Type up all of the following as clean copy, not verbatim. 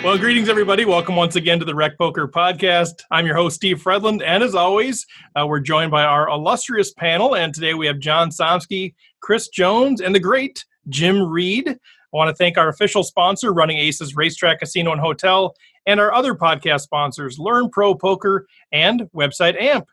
Well, greetings, everybody. Welcome once again to the Rec Poker Podcast. I'm your host, Steve Fredland, and as always, we're joined by our illustrious panel, and today we have John Somsky, Chris Jones, and the great Jim Reed. I want to thank our official sponsor, Running Aces Racetrack, Casino, and Hotel, and our other podcast sponsors, Learn Pro Poker and Website AMP.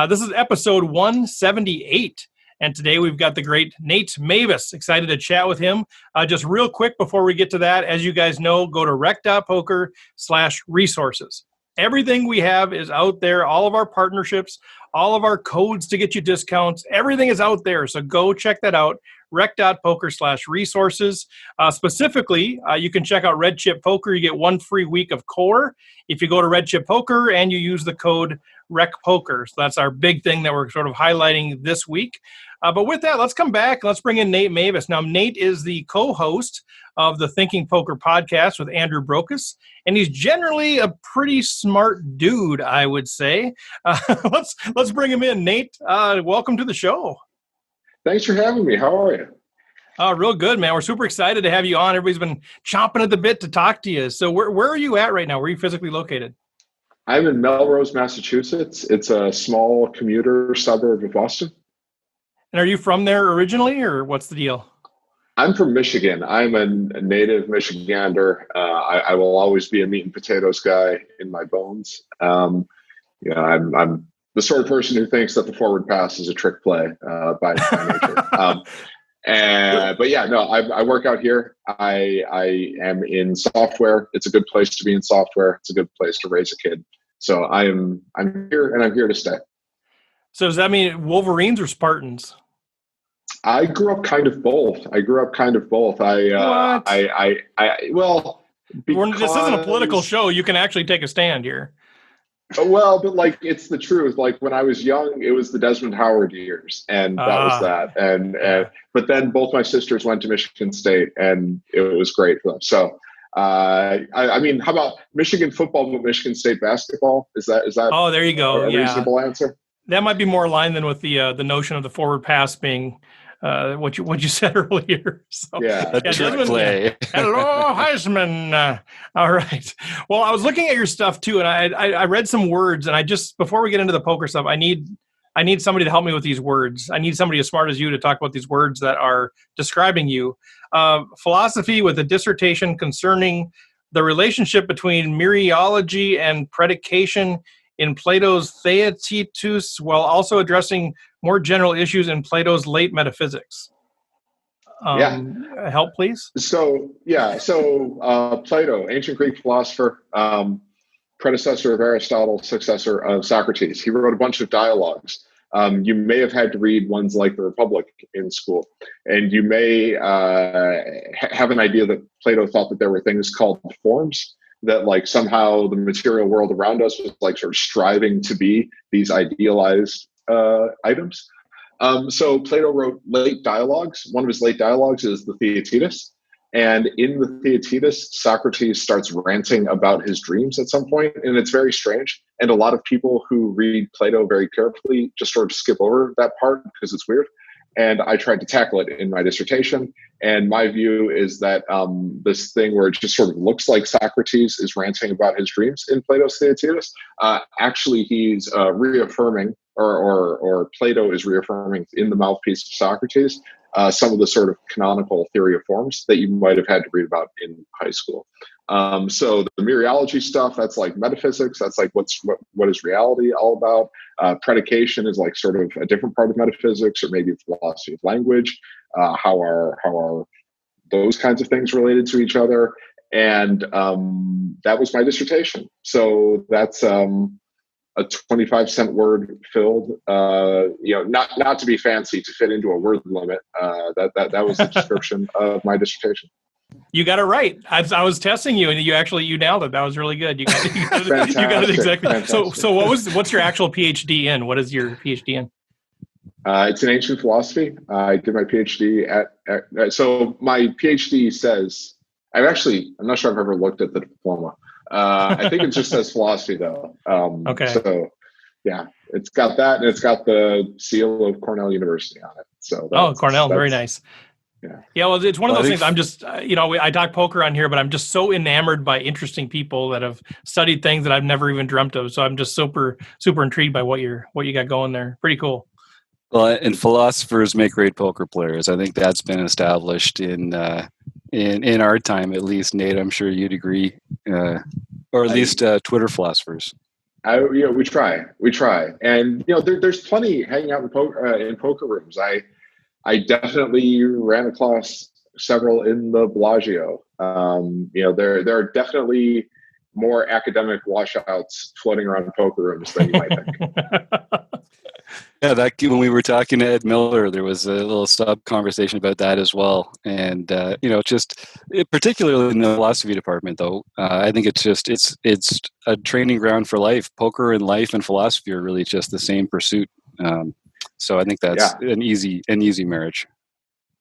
This is episode 178. And today we've got the great Nate Meyvis. Excited to chat with him. Just real quick before we get to that, as you guys know, go to rec.poker/resources. Everything we have is out there. All of our partnerships, all of our codes to get you discounts, everything is out there. So go check that out, rec.poker/resources. Specifically, you can check out Red Chip Poker. You get 1 free week of core if you go to Red Chip Poker and you use the code RECPOKER. So that's our big thing that we're sort of highlighting this week. But with that, let's come back. Let's bring in Nate Meyvis. Now, Nate is the co-host of the Thinking Poker podcast with Andrew Brokus, and he's generally a pretty smart dude, I would say. Let's bring him in. Nate, welcome to the show. Thanks for having me. How are you? Real good, man. We're super excited to have you on. Everybody's been chomping at the bit to talk to you. So where are you at right now? Where are you physically located? I'm in Melrose, Massachusetts. It's a small commuter suburb of Boston. And are you from there originally, or what's the deal? I'm from Michigan. I'm a native Michigander. I will always be a meat and potatoes guy in my bones. I'm the sort of person who thinks that the forward pass is a trick play by nature. But yeah, no, I work out here. I am in software. It's a good place to be in software. It's a good place to raise a kid. So I'm here, and I'm here to stay. So does that mean Wolverines or Spartans? I grew up kind of both. Well, because, this isn't a political show. You can actually take a stand here. Well, but like, it's the truth. Like, when I was young, it was the Desmond Howard years, and that was that. But then both my sisters went to Michigan State, and it was great for them. So, I mean, how about Michigan football but Michigan State basketball? Is that? Oh, there you go. A reasonable answer? That might be more aligned than with the notion of the forward pass being what you said earlier. So, a trick play. Hello, Heisman. All right. Well, I was looking at your stuff too, and I read some words, and before we get into the poker stuff, I need somebody to help me with these words. I need somebody as smart as you to talk about these words that are describing you. Philosophy with a dissertation concerning the relationship between mereology and predication in Plato's Theaetetus, while also addressing more general issues in Plato's late metaphysics. Help, please. So Plato, ancient Greek philosopher, predecessor of Aristotle, successor of Socrates. He wrote a bunch of dialogues. You may have had to read ones like The Republic in school, and you may have an idea that Plato thought that there were things called forms, that like somehow the material world around us was like sort of striving to be these idealized items. So Plato wrote late dialogues. One of his late dialogues is the Theaetetus. And in the Theaetetus, Socrates starts ranting about his dreams at some point, and it's very strange. And a lot of people who read Plato very carefully just sort of skip over that part because it's weird. And I tried to tackle it in my dissertation. And my view is that this thing where it just sort of looks like Socrates is ranting about his dreams in Plato's Theaetetus, actually he's reaffirming, or Plato is reaffirming in the mouthpiece of Socrates, some of the sort of canonical theory of forms that you might have had to read about in high school. So the mereology stuff, that's like metaphysics. That's like what is reality all about. Predication is like sort of a different part of metaphysics, or maybe philosophy of language. How are those kinds of things related to each other? And that was my dissertation. So that's a 25-cent word filled, not to be fancy, to fit into a word limit. That was the description of my dissertation. You got it right. I was testing you, and you nailed it. That was really good. You got it exactly. Fantastic. So what's your actual PhD in? What is your PhD in? It's in ancient philosophy. I did my PhD so my PhD says, I'm not sure I've ever looked at the diploma. I think it just says philosophy though. Okay. So yeah, it's got that, and it's got the seal of Cornell University on it. So Cornell, very nice. Yeah, well, it's one of those things. I'm just, I talk poker on here, but I'm just so enamored by interesting people that have studied things that I've never even dreamt of. So I'm just super, super intrigued by what you got going there. Pretty cool. Well, and philosophers make great poker players. I think that's been established in our time, at least. Nate, I'm sure you'd agree, or at least Twitter philosophers. We try, and there's plenty hanging out in poker rooms. I definitely ran across several in the Bellagio. There are definitely more academic washouts floating around poker rooms than you might think. Yeah, when we were talking to Ed Miller, there was a little sub conversation about that as well. And particularly in the philosophy department, though, I think it's a training ground for life. Poker and life and philosophy are really just the same pursuit. So I think that's an easy marriage.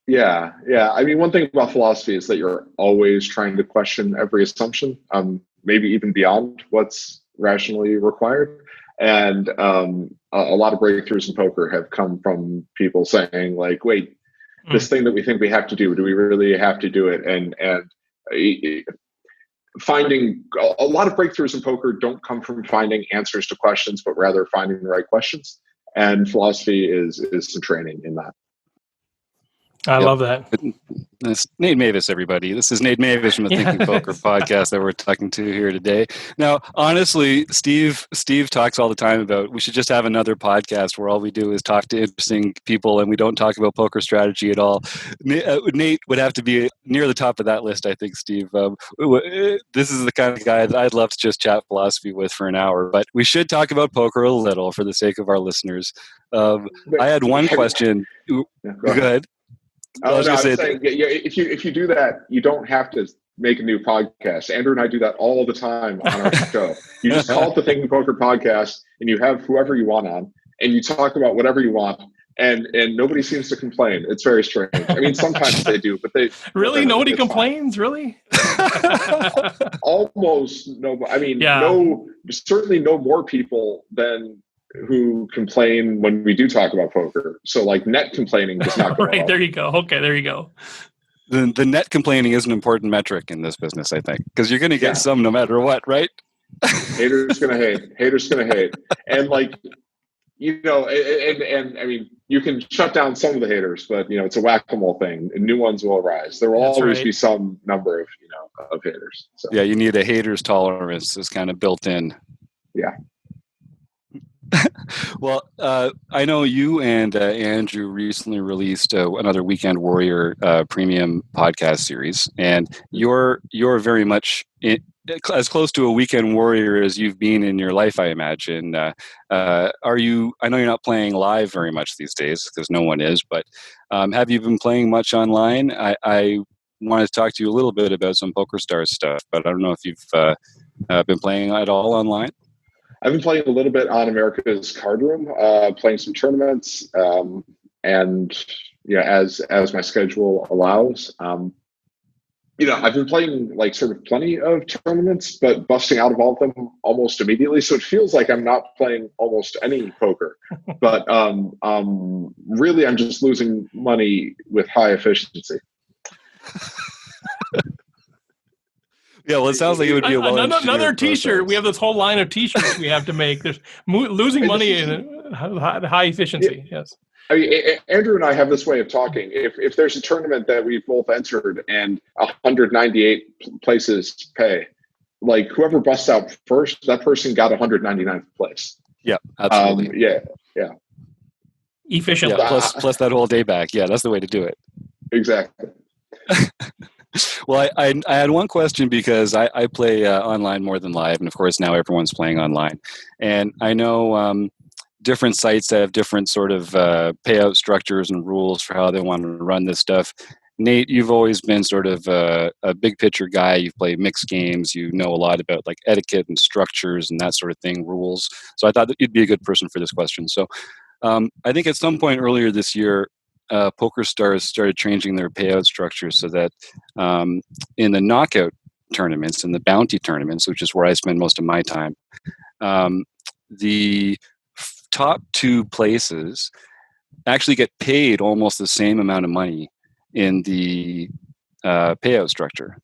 Yeah. I mean, one thing about philosophy is that you're always trying to question every assumption, maybe even beyond what's rationally required. And a lot of breakthroughs in poker have come from people saying, like, wait, this thing that we think we have to do we really have to do it? And finding a lot of breakthroughs in poker don't come from finding answers to questions, but rather finding the right questions. And philosophy is some training in that. I love that. That's Nate Meyvis, everybody. This is Nate Meyvis from the Thinking Poker podcast that we're talking to here today. Now, honestly, Steve talks all the time about we should just have another podcast where all we do is talk to interesting people and we don't talk about poker strategy at all. Nate would have to be near the top of that list, I think, Steve. This is the kind of guy that I'd love to just chat philosophy with for an hour, but we should talk about poker a little for the sake of our listeners. I had one question. Go ahead. I was saying, if you do that, you don't have to make a new podcast. Andrew and I do that all the time on our show. You just call it the Thinking Poker podcast, and you have whoever you want on, and you talk about whatever you want, and nobody seems to complain. It's very strange. I mean, sometimes they do, but they really nobody complains. Fine. Really, almost no. I mean, no, certainly no more people than who complain when we do talk about poker. So like net complaining does not go right, up. there you go. Okay, there you go. The net complaining is an important metric in this business, I think, because you're going to get some no matter what, right? Haters going to hate. And like, and I mean, you can shut down some of the haters, but it's a whack-a-mole thing and new ones will arise. There will always be some number of haters. So. Yeah. You need a haters tolerance that's kind of built in. Yeah. Well, I know you and Andrew recently released another Weekend Warrior premium podcast series, and you're very much as close to a Weekend Warrior as you've been in your life, I imagine. Are you? I know you're not playing live very much these days because no one is, but have you been playing much online? I wanted to talk to you a little bit about some PokerStars stuff, but I don't know if you've been playing at all online. I've been playing a little bit on America's Card Room, playing some tournaments, and as my schedule allows. I've been playing like sort of plenty of tournaments, but busting out of all of them almost immediately. So it feels like I'm not playing almost any poker. But really, I'm just losing money with high efficiency. Yeah, well, it sounds like it would be another T-shirt. We have this whole line of T-shirts we have to make. There's losing money in high efficiency. Yeah. Yes. I mean, Andrew and I have this way of talking. If there's a tournament that we've both entered and 198 places pay, like whoever busts out first, that person got 199th place. Yeah, absolutely. Yeah. Efficiently. Yeah, plus that whole day back. Yeah, that's the way to do it. Exactly. Well, I had one question because I play online more than live, and of course now everyone's playing online. And I know different sites have different sort of payout structures and rules for how they want to run this stuff. Nate, you've always been sort of a big picture guy. You've played mixed games. You know a lot about like etiquette and structures and that sort of thing, rules. So I thought that you'd be a good person for this question. So I think at some point earlier this year, PokerStars started changing their payout structure so that in the knockout tournaments and the bounty tournaments, which is where I spend most of my time, the top two places actually get paid almost the same amount of money in the payout structure.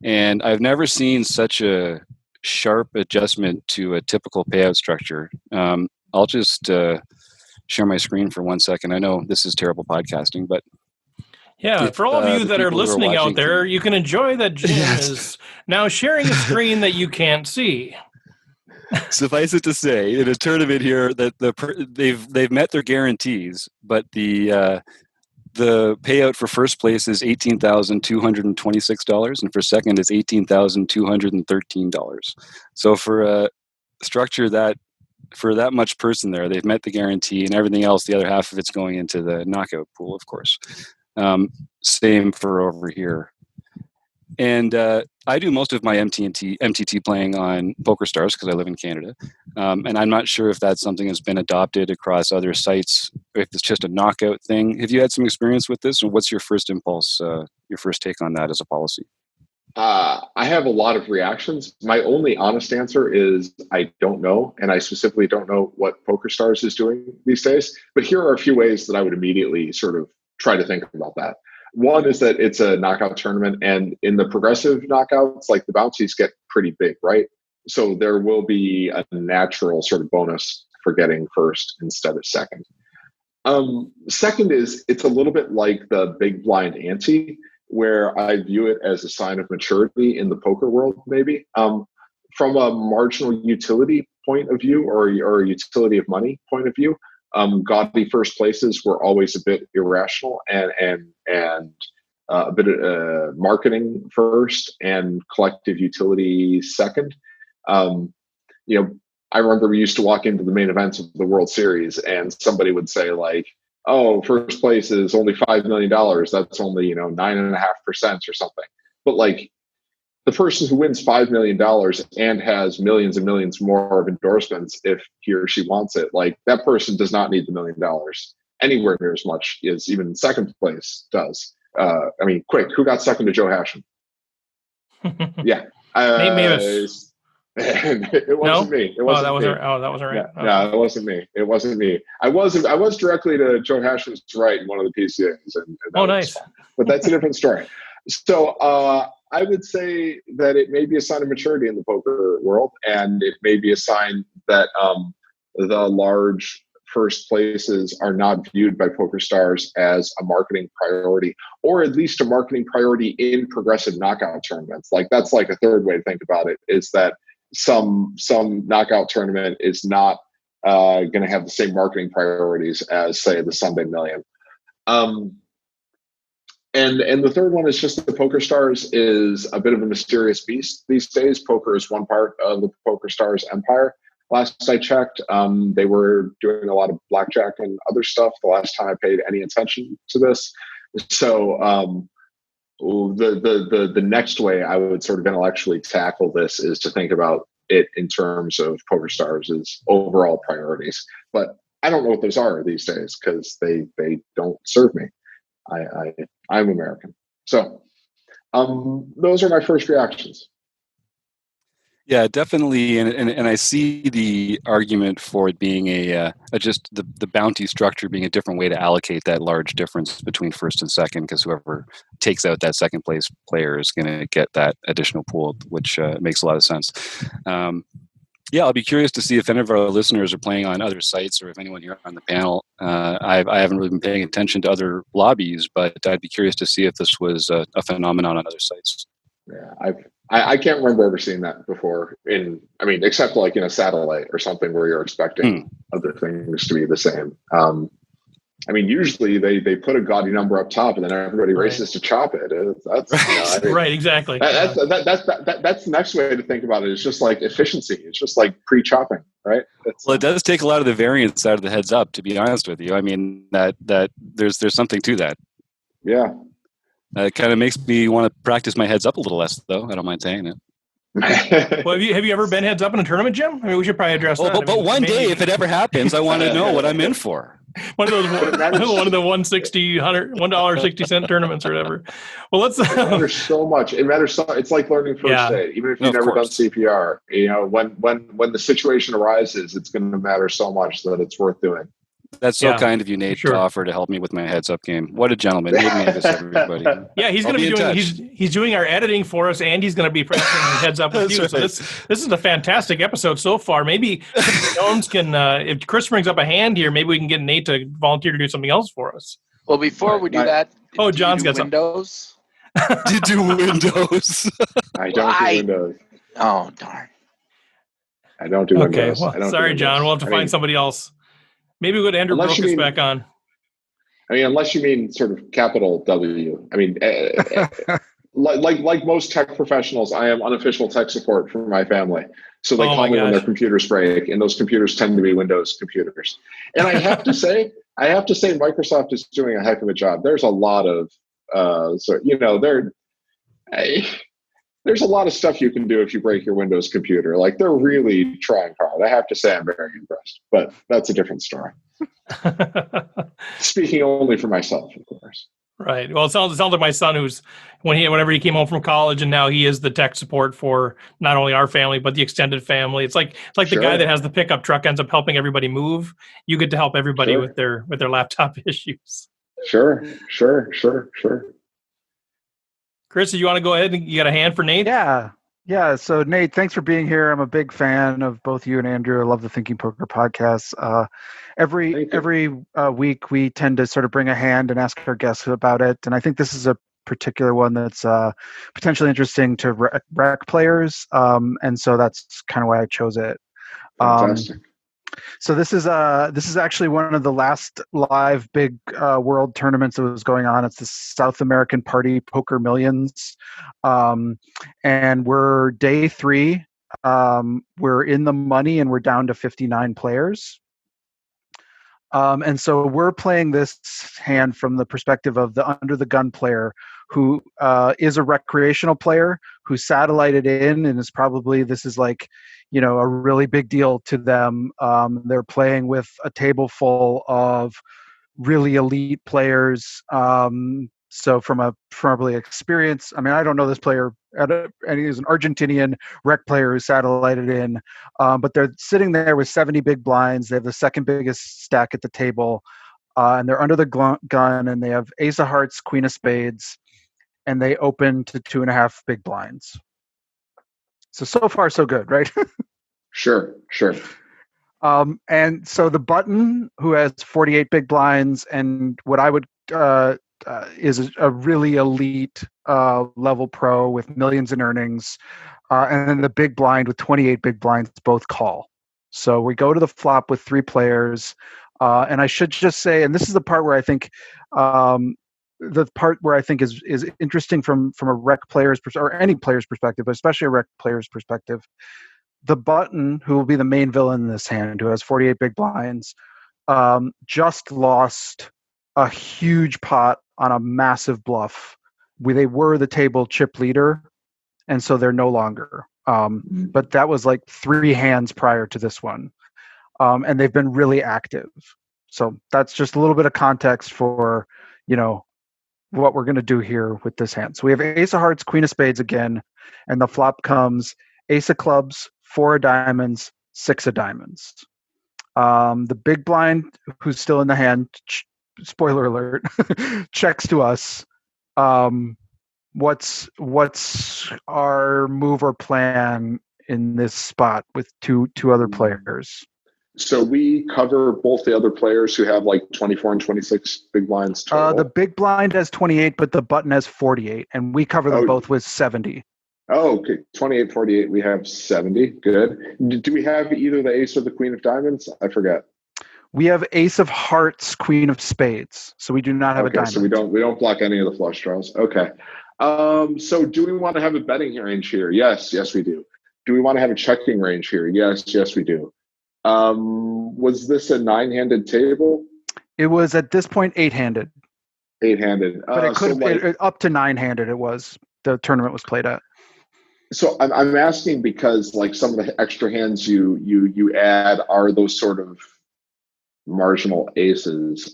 And I've never seen such a sharp adjustment to a typical payout structure. I'll just share my screen for 1 second. I know this is terrible podcasting, but yeah, for all of you that are listening out there, you can enjoy that Jim is now sharing a screen that you can't see. Suffice it to say, in a tournament here, that they've met their guarantees, but the payout for first place is $18,226, and for second is $18,213. So for a structure that for that much person there, they've met the guarantee, and everything else, the other half of it's going into the knockout pool, of course. Same for over here. And I do most of my MTT playing on PokerStars because I live in Canada. And I'm not sure if that's something that's been adopted across other sites, or if it's just a knockout thing. Have you had some experience with this, or what's your first impulse, your first take on that as a policy? I have a lot of reactions. My only honest answer is I don't know. And I specifically don't know what PokerStars is doing these days. But here are a few ways that I would immediately sort of try to think about that. One is that it's a knockout tournament, and in the progressive knockouts, like the bounties get pretty big, right? So there will be a natural sort of bonus for getting first instead of second. Second is it's a little bit like the big blind ante, where I view it as a sign of maturity in the poker world, maybe. From a marginal utility point of view, or a utility of money point of view, gaudy first places were always a bit irrational and a bit marketing first and collective utility second. I remember we used to walk into the main events of the World Series and somebody would say like, oh, first place is only $5 million. That's only, 9.5% or something. But like the person who wins $5 million and has millions and millions more of endorsements, if he or she wants it, like that person does not need the $1 million anywhere near as much as even second place does. Quick, who got second to Joe Hashem? Yeah. Meyvis. It wasn't me. It wasn't me. That wasn't right. Yeah, no, it wasn't me. It wasn't me. I was directly to Joe Hashem's right in one of the PCAs. And nice. But that's a different story. So I would say that it may be a sign of maturity in the poker world, and it may be a sign that the large first places are not viewed by PokerStars as a marketing priority, or at least a marketing priority in progressive knockout tournaments. Like that's like a third way to think about it, is that some knockout tournament is not going to have the same marketing priorities as, say, the Sunday Million. And the third one is just that PokerStars is a bit of a mysterious beast these days. Poker is one part of the PokerStars empire. Last I checked, they were doing a lot of blackjack and other stuff the last time I paid any attention to this. So the next way I would sort of intellectually tackle this is to think about it in terms of PokerStars' overall priorities. But I don't know what those are these days because they don't serve me. I'm American. So those are my first reactions. Yeah, definitely, and I see the argument for it being just the bounty structure being a different way to allocate that large difference between first and second, because whoever takes out that second place player is going to get that additional pool, which makes a lot of sense. Yeah, I'll be curious to see if any of our listeners are playing on other sites, or if anyone here on the panel. I haven't really been paying attention to other lobbies, but I'd be curious to see if this was a phenomenon on other sites. Yeah, I can't remember ever seeing that before except like in a satellite or something where you're expecting other things to be the same. Usually they put a gaudy number up top and then everybody races to chop it. That's right, exactly. That's the next way to think about it. It's just like efficiency. It's just like pre-chopping, right? Well, it does take a lot of the variance out of the heads up, to be honest with you. I mean, that there's something to that. Yeah. It kind of makes me want to practice my heads up a little less, though. I don't mind saying it. Well, have you ever been heads up in a tournament, Jim? We should probably address that. But one day, if it ever happens, I want to know what I'm in for. One of the $1.60 tournaments or whatever. Well, let's. It matters so much. It matters so. It's like learning first aid, even if you've never done CPR. When the situation arises, it's going to matter so much that it's worth doing. That's so kind of you, Nate, to offer to help me with my heads-up game. What a gentleman. Nate Meyvis, everybody. Yeah, he's going to be doing he's doing our editing for us, and he's going to be presenting heads up with you. Right. So this is a fantastic episode so far. Maybe Jones can, if Chris brings up a hand here, maybe we can get Nate to volunteer to do something else for us. Well, before we do that, John's got Windows. Do you do Windows? I don't do Windows. Oh, darn. I don't do Windows. Well, sorry, John. We'll have to find somebody else. Maybe we'll go to Andrew Brockus back on. I mean, unless you mean sort of capital W. I mean, like most tech professionals, I am unofficial tech support for my family. So they call me when their computers break, and those computers tend to be Windows computers. And I have to say, Microsoft is doing a heck of a job. There's a lot of, there's a lot of stuff you can do if you break your Windows computer. Like, they're really trying hard. I have to say I'm very impressed, but that's a different story. Speaking only for myself, of course. Right. Well, it sounds like my son, who's whenever he came home from college, and now he is the tech support for not only our family but the extended family. It's like the guy that has the pickup truck ends up helping everybody move. You get to help everybody with their laptop issues. Sure. Chris, do you want to go ahead and you got a hand for Nate? Yeah. So Nate, thanks for being here. I'm a big fan of both you and Andrew. I love the Thinking Poker podcast. Every week we tend to sort of bring a hand and ask our guests about it. And I think this is a particular one that's potentially interesting to rec players. And so that's kind of why I chose it. Fantastic. So this is actually one of the last live big world tournaments that was going on. It's the South American Party Poker Millions, and we're day 3. We're in the money, and we're down to 59 players. And so we're playing this hand from the perspective of the under the gun player, who is a recreational player who satellited in, and is probably, this is like, a really big deal to them. They're playing with a table full of really elite players. So from a probably experience, I mean, I don't know this player, and he's an Argentinian rec player who satellited in, but they're sitting there with 70 big blinds. They have the second biggest stack at the table, and they're under the gun, and they have ace of hearts, queen of spades, and they open to 2.5 big blinds. So far, so good, right? Sure. And so the button, who has 48 big blinds, and what I would is a really elite level pro with millions in earnings, and then the big blind with 28 big blinds both call. So we go to the flop with 3 players, and I should just say, and this is the part where I think is interesting from a rec player's or any player's perspective, but especially a rec player's perspective. The button, who will be the main villain in this hand, who has 48 big blinds, just lost a huge pot on a massive bluff. They were the table chip leader, and so they're no longer. But that was like 3 hands prior to this one, and they've been really active. So that's just a little bit of context for what we're going to do here with this hand. So we have ace of hearts, queen of spades again, and the flop comes ace of clubs, 4 of diamonds, 6 of diamonds. The big blind, who's still in the hand, spoiler alert, checks to us. What's our move or plan in this spot with two other players? So we cover both the other players who have like 24 and 26 big blinds total. The big blind has 28, but the button has 48, and we cover them both with 70. Oh, okay. 28, 48. We have 70. Good. Do we have either the ace or the queen of diamonds? I forget. We have ace of hearts, queen of spades. So we do not have a diamond. So we don't block any of the flush draws. Okay. So do we want to have a betting range here? Yes, we do. Do we want to have a checking range here? Yes, we do. Was this a 9-handed table? It was at this point 8-handed. 8-handed. But it could have up to 9-handed. It was the tournament was played at. So I'm asking because like some of the extra hands you add are those sort of marginal aces.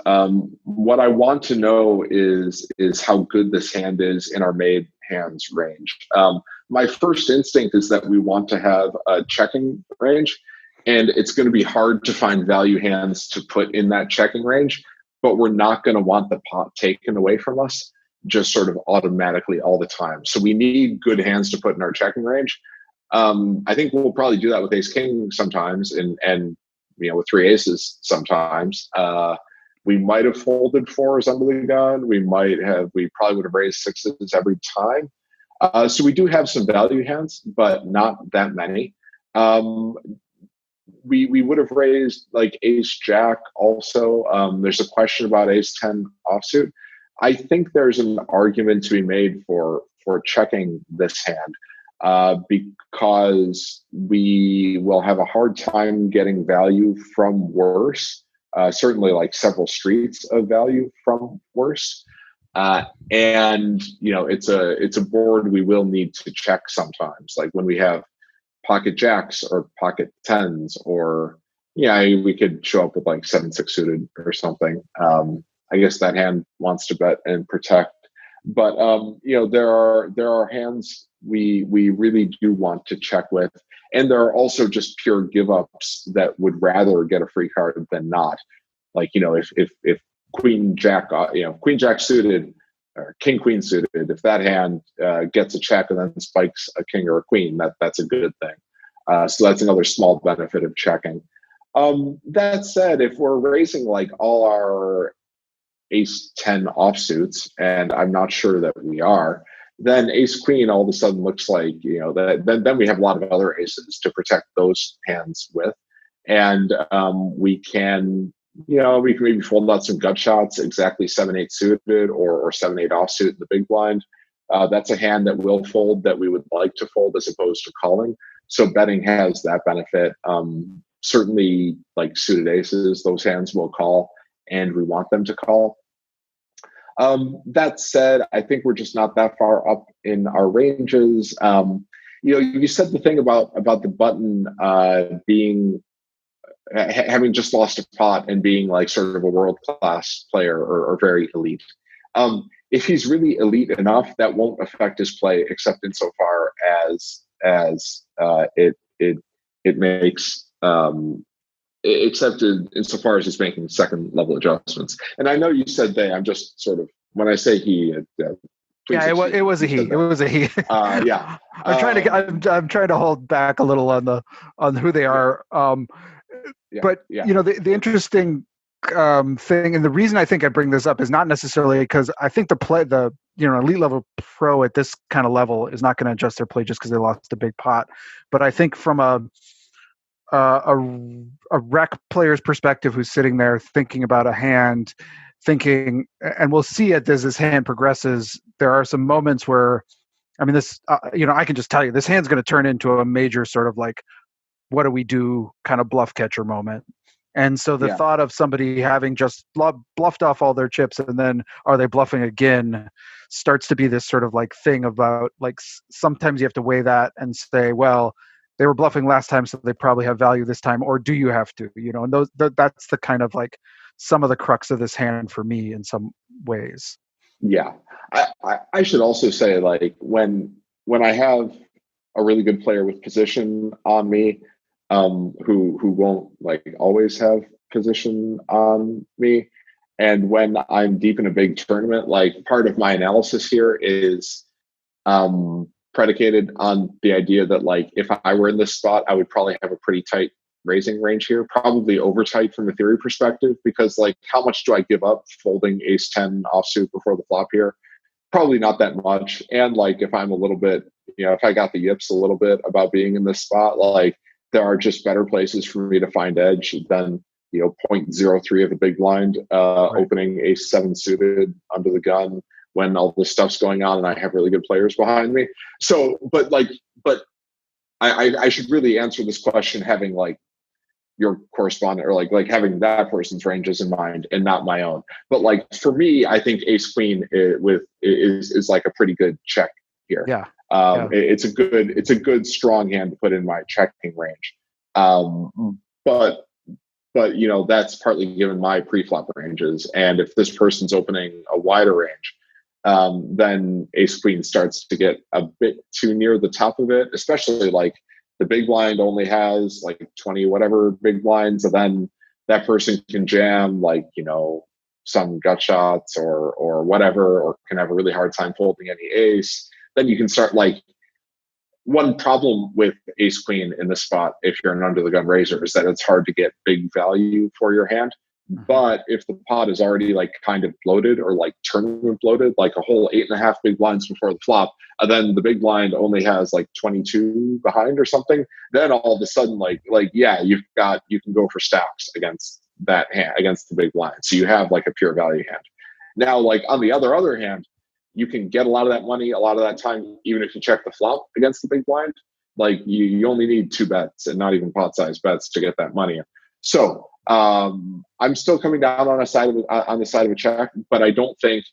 What I want to know is how good this hand is in our made hands range. My first instinct is that we want to have a checking range. And it's going to be hard to find value hands to put in that checking range, but we're not going to want the pot taken away from us just sort of automatically all the time. So we need good hands to put in our checking range. I think we'll probably do that with ace king sometimes, and with three aces sometimes. We might have folded fours under the gun. We probably would have raised sixes every time. So we do have some value hands, but not that many. We would have raised like ace jack also. There's a question about ace 10 offsuit. I think there's an argument to be made for checking this hand because we will have a hard time getting value from worse. Certainly like several streets of value from worse. And it's a board we will need to check sometimes, like when we have pocket jacks or pocket tens, or we could show up with like 7-6 suited or something. I guess that hand wants to bet and protect, but there are hands we really do want to check with, and there are also just pure give ups that would rather get a free card than not. Like if queen jack suited or king queen suited, if that hand gets a check and then spikes a king or a queen, that's a good thing. So that's another small benefit of checking. That said, if we're raising like all our ace 10 offsuits, and I'm not sure that we are, then ace queen all of a sudden looks like then we have a lot of other aces to protect those hands with, and we can maybe fold out some gut shots, exactly 7-8 suited or 7-8 offsuit in the big blind. That's a hand that will fold, that we would like to fold as opposed to calling. So betting has that benefit. Certainly like suited aces, those hands will call, and we want them to call. That said, I think we're just not that far up in our ranges. You said the thing about the button having just lost a pot and being like sort of a world-class player or very elite. If he's really elite enough, that won't affect his play, except insofar as it makes except insofar as he's making second level adjustments. And I know you said they. I'm just sort of, when I say he. Yeah, it was a he. It was a he. Yeah, I'm trying to hold back a little on who they are. But the interesting thing, and the reason I think I bring this up is not necessarily because I think the elite level pro at this kind of level is not going to adjust their play just because they lost a big pot. But I think from a rec player's perspective, who's sitting there thinking about a hand, and we'll see it as this hand progresses. There are some moments where, I mean, this, I can just tell you, this hand's going to turn into a major sort of like, what do we do kind of bluff catcher moment. And so the thought of somebody having just bluffed off all their chips and then are they bluffing again starts to be this sort of like thing about like sometimes you have to weigh that and say, well, they were bluffing last time, so they probably have value this time, or do you have to, and that's the kind of like some of the crux of this hand for me in some ways. Yeah. I should also say, like, when I have a really good player with position on me, who won't like always have position on me, and when I'm deep in a big tournament, like part of my analysis here is predicated on the idea that like if I were in this spot, I would probably have a pretty tight raising range here, probably over tight from a theory perspective, because like how much do I give up folding ace 10 offsuit before the flop here? Probably not that much. And like if I'm a little bit, if I got the yips a little bit about being in this spot, like there are just better places for me to find edge than 0.03 of a big blind, opening ace 7 suited under the gun when all this stuff's going on and I have really good players behind me. So, but I should really answer this question having like your correspondent or like having that person's ranges in mind and not my own. But like for me, I think ace queen is like a pretty good check here. Yeah. It's a good strong hand to put in my checking range. But that's partly given my pre-flop ranges. And if this person's opening a wider range, then ace queen starts to get a bit too near the top of it, especially like the big blind only has like 20 whatever big blinds, and then that person can jam like, some gut shots or whatever, or can have a really hard time folding any ace. Then you can start like, one problem with ace queen in this spot, if you're an under the gun raiser, is that it's hard to get big value for your hand. But if the pot is already like kind of bloated or like tournament bloated, like a whole 8.5 big blinds before the flop, and then the big blind only has like 22 behind or something, then all of a sudden, yeah, you can go for stacks against that hand, against the big blind. So you have like a pure value hand. Now, like on the other hand, you can get a lot of that money a lot of that time, even if you check the flop against the big blind. Like you only need 2 bets and not even pot size bets to get that money in. So I'm still coming down on the side of a check, but I don't think,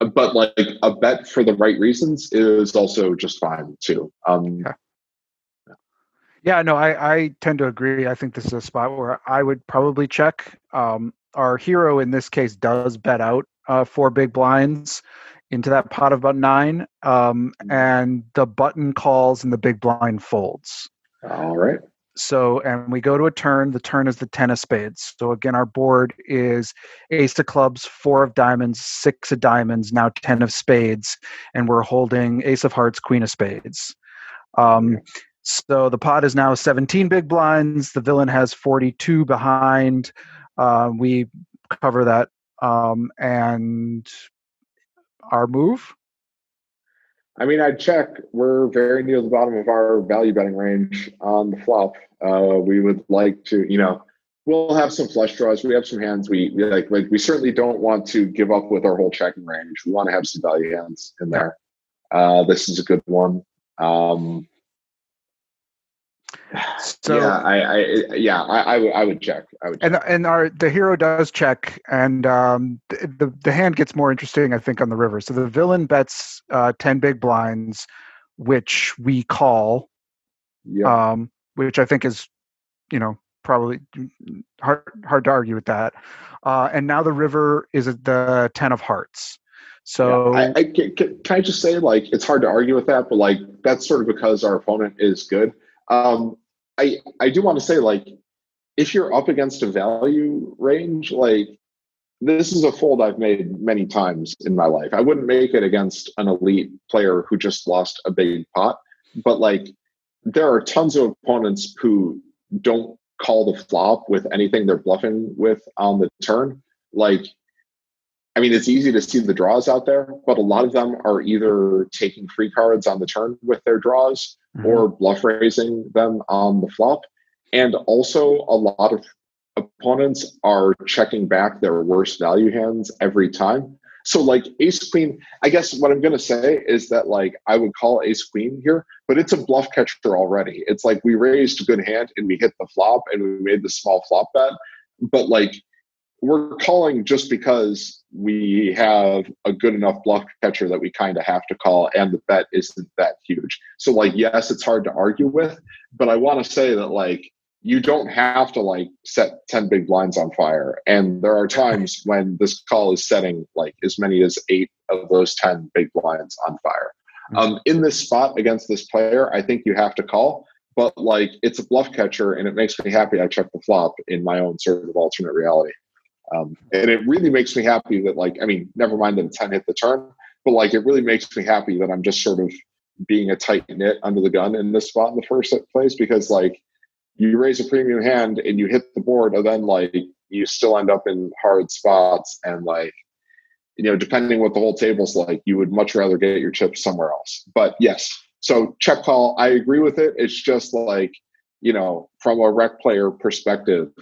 but like a bet for the right reasons is also just fine too. Yeah, no, I tend to agree. I think this is a spot where I would probably check. Our hero in this case does bet out 4 big blinds into that pot of about 9, and the button calls and the big blind folds. All right. So, and we go to a turn. The turn is the 10 of spades. So again, our board is ace of clubs, 4 of diamonds, 6 of diamonds, now 10 of spades, and we're holding ace of hearts, queen of spades. So the pot is now 17 big blinds. The villain has 42 behind. We cover that, and our move. I mean, I'd check. We're very near the bottom of our value betting range on the flop. We would like to, we'll have some flush draws. We have some hands. We like. We certainly don't want to give up with our whole checking range. We want to have some value hands in there. This is a good one. So I would check. And the hero does check, and the hand gets more interesting, I think, on the river. So the villain bets 10 big blinds, which we call, which I think is, probably hard to argue with that. And now the river is at the 10 of hearts. So can I just say, like, it's hard to argue with that, but like that's sort of because our opponent is good. I do want to say, like, if you're up against a value range, like, this is a fold I've made many times in my life. I wouldn't make it against an elite player who just lost a big pot, but like, there are tons of opponents who don't call the flop with anything they're bluffing with on the turn. Like, I mean, it's easy to see the draws out there, but a lot of them are either taking free cards on the turn with their draws or bluff raising them on the flop. And also a lot of opponents are checking back their worst value hands every time. So like ace queen, I guess what I'm going to say is that like I would call ace queen here, but it's a bluff catcher already. It's like we raised a good hand and we hit the flop and we made the small flop bet. But like we're calling just because we have a good enough bluff catcher that we kind of have to call, and the bet isn't that huge. So like, yes, it's hard to argue with, but I want to say that like, you don't have to like set 10 big blinds on fire. And there are times when this call is setting like as many as 8 of those 10 big blinds on fire. In this spot against this player, I think you have to call, but like it's a bluff catcher and it makes me happy I checked the flop in my own sort of alternate reality. And it really makes me happy that like, I mean, never mind that a 10 hit the turn, but like it really makes me happy that I'm just sort of being a tight knit under the gun in this spot in the first place, because like you raise a premium hand and you hit the board, and then like you still end up in hard spots, and like, depending what the whole table's like, you would much rather get your chips somewhere else. But yes, so check call, I agree with it. It's just like, from a rec player perspective,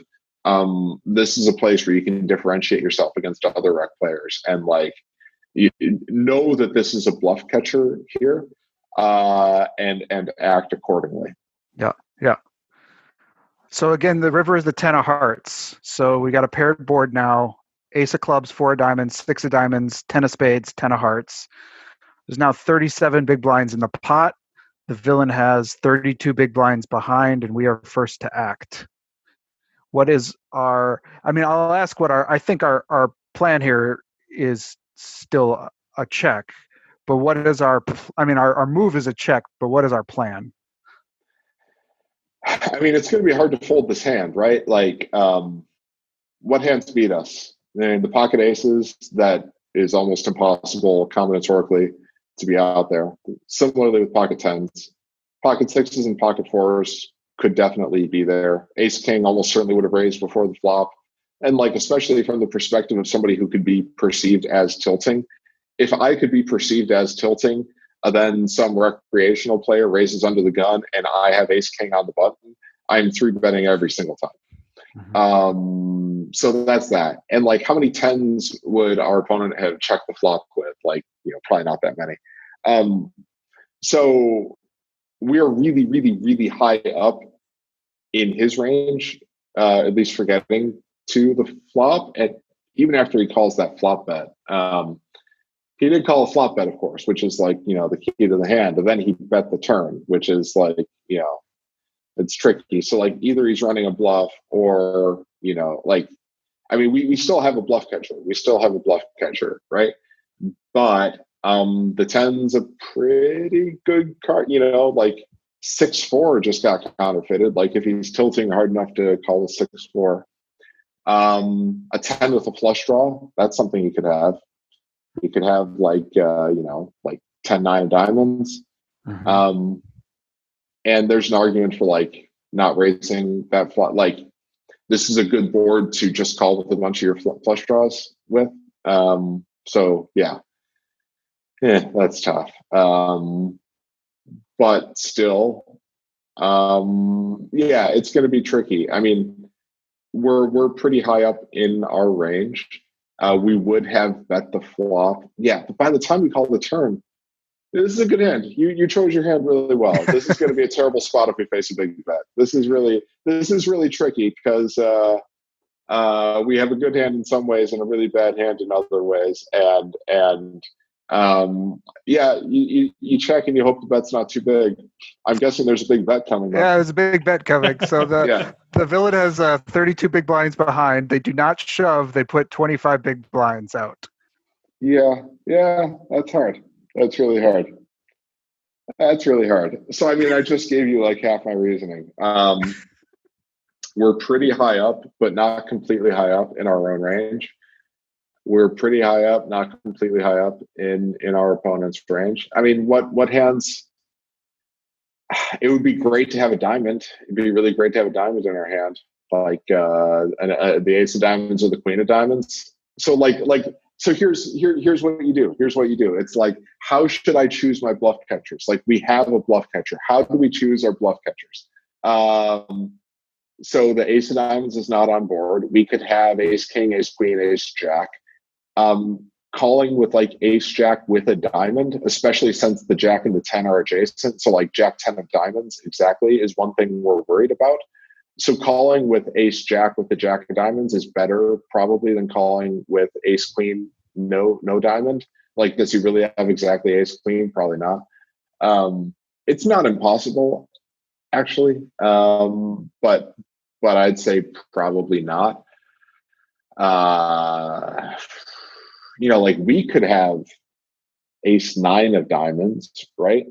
this is a place where you can differentiate yourself against other rec players, and like you know that this is a bluff catcher here, and act accordingly. Yeah. So again, the river is the 10 of hearts. So we got a paired board now: ace of clubs, 4 of diamonds, 6 of diamonds, 10 of spades, 10 of hearts. There's now 37 big blinds in the pot. The villain has 32 big blinds behind, and we are first to act. What is our, I'll ask what I think our plan here is still a check, but what is our move is a check, but what is our plan? I mean, it's going to be hard to fold this hand, right? Like, what hands beat us? The pocket aces, that is almost impossible combinatorically to be out there. Similarly with pocket tens. Pocket sixes and pocket fours could definitely be there. Ace king almost certainly would have raised before the flop. And like, especially from the perspective of somebody who could be perceived as tilting, if I could be perceived as tilting, then some recreational player raises under the gun and I have ace king on the button, I'm 3-betting every single time. So that's that. And like, how many tens would our opponent have checked the flop with? Like, probably not that many. So we are really, really, really high up in his range, at least for getting to the flop. And even after he calls that flop bet, he did call a flop bet, of course, which is like, the key to the hand. But then he bet the turn, which is like, it's tricky. So like, either he's running a bluff or, like, I mean, we still have a bluff catcher. We still have a bluff catcher, right? But the 10's a pretty good card, like 6-4 just got counterfeited. Like, if he's tilting hard enough to call a 6-4, a 10 with a flush draw, that's something you could have. You could have like, like 10-9 diamonds. And there's an argument for like not raising that flop. Like, this is a good board to just call with a bunch of your flush draws with. So yeah, that's tough. But still, yeah, it's going to be tricky. I mean, we're pretty high up in our range. We would have bet the flop. Yeah, but by the time we call the turn, this is a good hand. You chose your hand really well. This is going to be a terrible spot if we face a big bet. This is really tricky because we have a good hand in some ways and a really bad hand in other ways. And yeah, you check and you hope the bet's not too big. I'm guessing there's a big bet coming. Yeah, there's a big bet coming. So the villain has 32 big blinds behind. They do not shove. They put 25 big blinds out. Yeah, that's hard. That's really hard. So, I mean, I just gave you like half my reasoning. We're pretty high up, but not completely high up in our own range. We're pretty high up, not completely high up in our opponent's range. I mean, what hands? It would be great to have a diamond. It'd be really great to have a diamond in our hand, like the ace of diamonds or the queen of diamonds. So So here's what you do. Here's what you do. It's like, how should I choose my bluff catchers? Like, we have a bluff catcher. How do we choose our bluff catchers? So the ace of diamonds is not on board. We could have ace king, ace queen, ace jack. Calling with like ace jack with a diamond, especially since the jack and the 10 are adjacent. So like jack 10 of diamonds exactly is one thing we're worried about. So calling with ace jack with the jack of diamonds is better probably than calling with ace queen no diamond. Like, does he really have exactly ace queen? Probably not. It's not impossible, actually, but I'd say probably not. Like, we could have ace 9 of diamonds, right?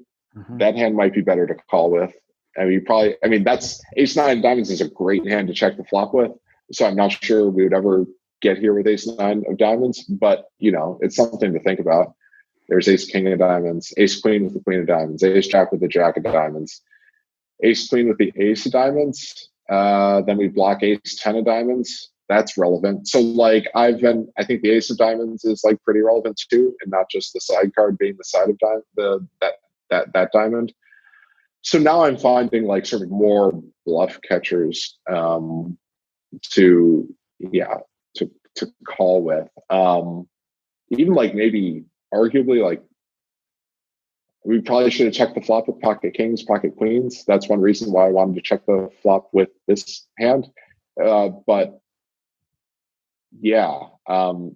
That hand might be better to call with. That's ace 9 of diamonds is a great hand to check the flop with. So I'm not sure we would ever get here with ace 9 of diamonds, but it's something to think about. There's ace king of diamonds, ace queen with the queen of diamonds, ace jack with the jack of diamonds, ace queen with the ace of diamonds. Then we block ace 10 of diamonds. That's relevant. So like, I think the ace of diamonds is like pretty relevant too, and not just the side card being the side of that diamond. So now I'm finding like sort of more bluff catchers to call with. Even like, maybe arguably, like, we probably should have checked the flop with pocket kings, pocket queens. That's one reason why I wanted to check the flop with this hand. But yeah,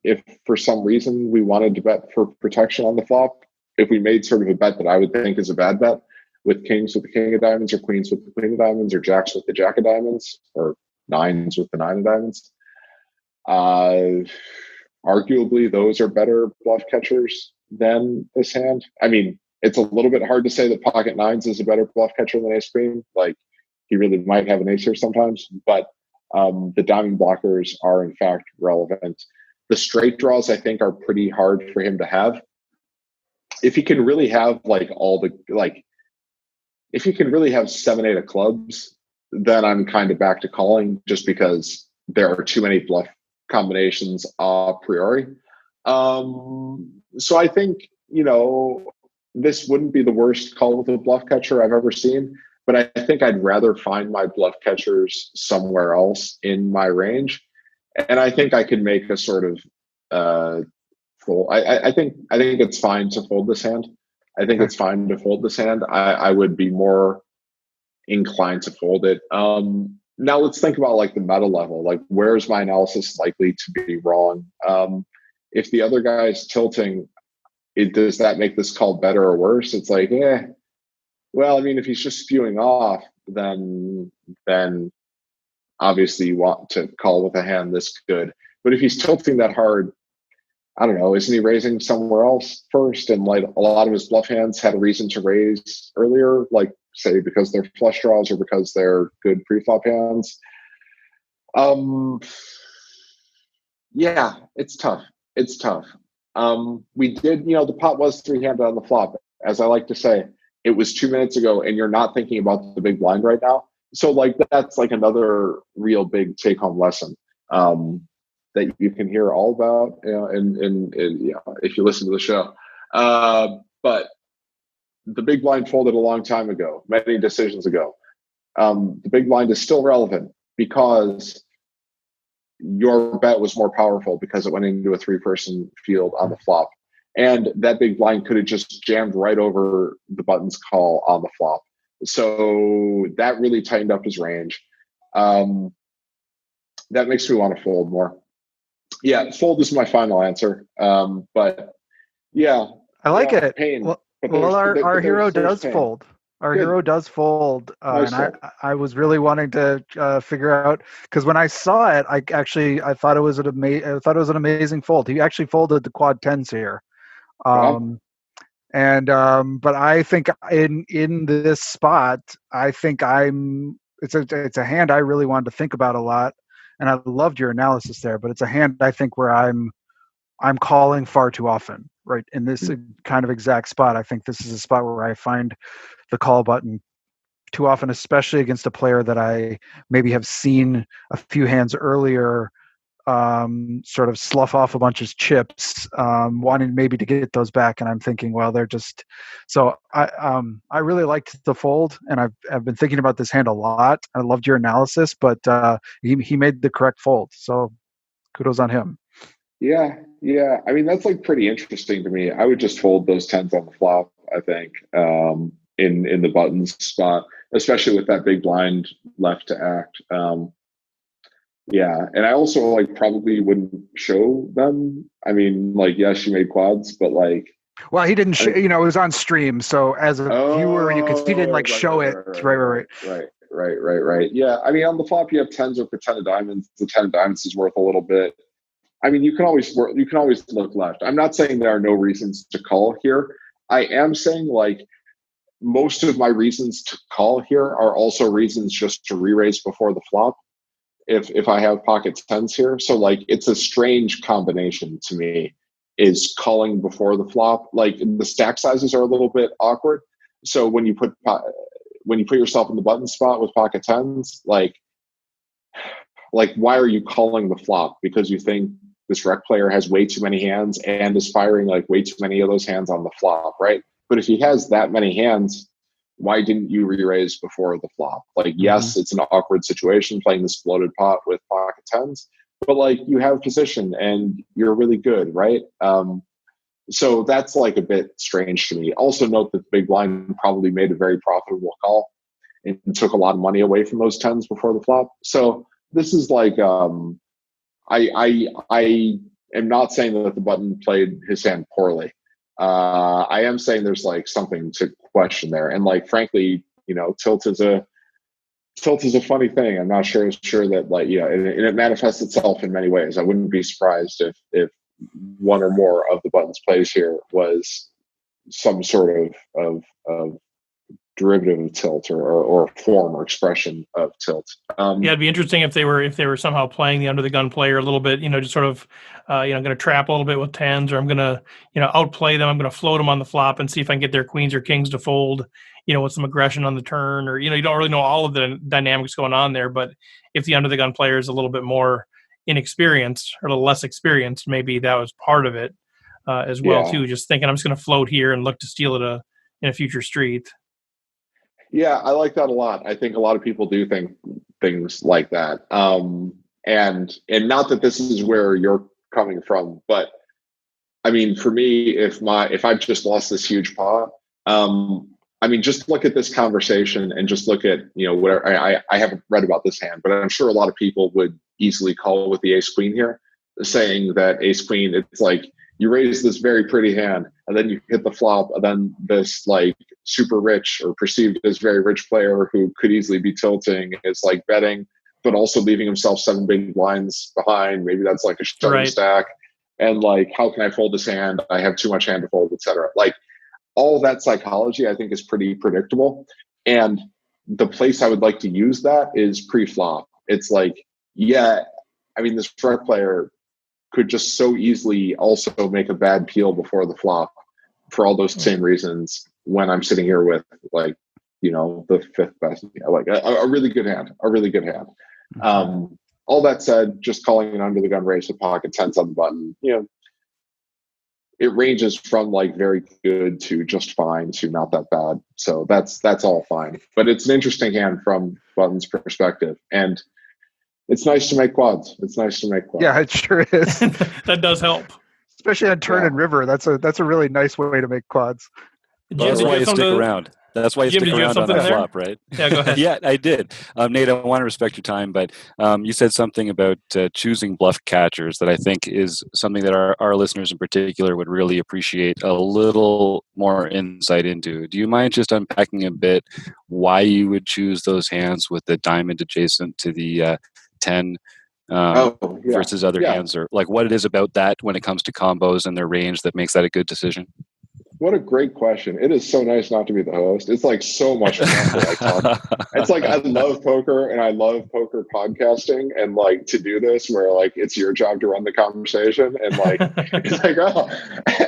if for some reason we wanted to bet for protection on the flop, if we made sort of a bet that I would think is a bad bet, with kings with the king of diamonds, or queens with the queen of diamonds, or jacks with the jack of diamonds, or nines with the 9 of diamonds, arguably those are better bluff catchers than this hand. I mean, it's a little bit hard to say that pocket 9s is a better bluff catcher than ace queen. Like, he really might have an ace here sometimes, but the diamond blockers are in fact relevant. The straight draws, I think, are pretty hard for him to have. If he can really have if he can really have 7-8 of clubs, then I'm kind of back to calling, just because there are too many bluff combinations a priori. So I think, this wouldn't be the worst call with a bluff catcher I've ever seen, but I think I'd rather find my bluff catchers somewhere else in my range. And I think I can make a sort of fold. I think it's fine to fold this hand. I think it's fine to fold this hand. I would be more inclined to fold it. Now let's think about like the meta level. Like, where's my analysis likely to be wrong? If the other guy's tilting, does that make this call better or worse? It's like, well, I mean, if he's just spewing off, then obviously you want to call with a hand this good. But if he's tilting that hard, I don't know, isn't he raising somewhere else first? And like a lot of his bluff hands had a reason to raise earlier, like say because they're flush draws or because they're good pre-flop hands. Yeah, it's tough. It's tough. We did, the pot was 3-handed on the flop. As I like to say, it was 2 minutes ago, and you're not thinking about the big blind right now. So like that's like another real big take-home lesson that you can hear all about, if you listen to the show. But the big blind folded a long time ago, many decisions ago. The big blind is still relevant because your bet was more powerful because it went into a 3-person field on the flop. And that big blind could have just jammed right over the button's call on the flop. So that really tightened up his range. That makes me want to fold more. Yeah, fold is my final answer. But yeah. I like it. Pain. Well, our hero does fold. Our hero does fold, Nice and fold. I was really wanting to figure out, because when I saw it, I thought it was an amazing fold. He actually folded the quad tens here, but I think in this spot, I think it's a hand I really wanted to think about a lot, and I loved your analysis there. But it's a hand I think where I'm calling far too often, right? In this kind of exact spot, I think this is a spot where I find the call button too often, especially against a player that I maybe have seen a few hands earlier sort of slough off a bunch of chips, wanting maybe to get those back. And I'm thinking, well, they're just so I really liked the fold, and I've been thinking about this hand a lot. I loved your analysis, but he made the correct fold. So kudos on him. Yeah. I mean, that's like pretty interesting to me. I would just fold those tens on the flop, I think, in the buttons spot, especially with that big blind left to act. And I also like probably wouldn't show them. I mean, like, yes, you made quads, but like, well, he didn't show, it was on stream, so as a viewer you could see, he didn't like show it. Right. Yeah, I mean, on the flop you have tens with the 10 of diamonds. The 10 of diamonds is worth a little bit. I mean, you can always look left. I'm not saying there are no reasons to call here. I am saying like most of my reasons to call here are also reasons just to re-raise before the flop if I have pocket tens here. So like it's a strange combination to me, is calling before the flop. Like the stack sizes are a little bit awkward. So when you put yourself in the button spot with pocket tens, like why are you calling the flop? Because you think this rec player has way too many hands and is firing like way too many of those hands on the flop, right? But if he has that many hands, why didn't you re-raise before the flop? Like, yes, it's an awkward situation playing this bloated pot with pocket tens, but like you have position and you're really good, right? So that's like a bit strange to me. Also note that the big blind probably made a very profitable call and took a lot of money away from those tens before the flop. So this is like, I am not saying that the button played his hand poorly. I am saying there's like something to question there, and like frankly, tilt is a funny thing. I'm not sure that like and it manifests itself in many ways. I wouldn't be surprised if one or more of the buttons plays here was some sort of derivative of tilt or form or expression of tilt. Yeah, it'd be interesting if they were somehow playing the under the gun player a little bit, just sort of, going to trap a little bit with tens, or I'm going to, outplay them. I'm going to float them on the flop and see if I can get their queens or kings to fold, with some aggression on the turn, or, you don't really know all of the dynamics going on there. But if the under the gun player is a little bit more inexperienced or a little less experienced, maybe that was part of it as well, too. Just thinking I'm just going to float here and look to steal it in a future street. Yeah, I like that a lot. I think a lot of people do think things like that. And not that this is where you're coming from, but I mean, for me, if I've just lost this huge pot, just look at this conversation and just look at, whatever. I haven't read about this hand, but I'm sure a lot of people would easily call with the ace queen here, saying that ace queen, it's like you raise this very pretty hand and then you hit the flop, and then this like super rich or perceived as very rich player who could easily be tilting is like betting, but also leaving himself 7 big blinds behind. Maybe that's like a shoving stack. And like, how can I fold this hand? I have too much hand to fold, etc. Like all that psychology, I think, is pretty predictable. And the place I would like to use that is pre-flop. It's like, this rec player could just so easily also make a bad peel before the flop for all those same reasons when I'm sitting here with like, the fifth best, like a really good hand, all that said, just calling an under the gun raise with pocket tens on the button, it ranges from like very good to just fine to not that bad. So that's all fine, but it's an interesting hand from button's perspective. And it's nice to make quads. Yeah, it sure is. That does help, especially on turn and river. That's a really nice way to make quads. That's why you stick around. That's why you stick around on the flop, right? Yeah, go ahead. Yeah, I did. Nate, I want to respect your time, but you said something about choosing bluff catchers that I think is something that our listeners in particular would really appreciate a little more insight into. Do you mind just unpacking a bit why you would choose those hands with the diamond adjacent to the 10 versus other hands, or like what it is about that when it comes to combos and their range that makes that a good decision? What a great question. It is so nice not to be the host. It's like so much fun to like talk. It's like I love poker and I love poker podcasting, and like to do this where like it's your job to run the conversation, and like it's like, oh,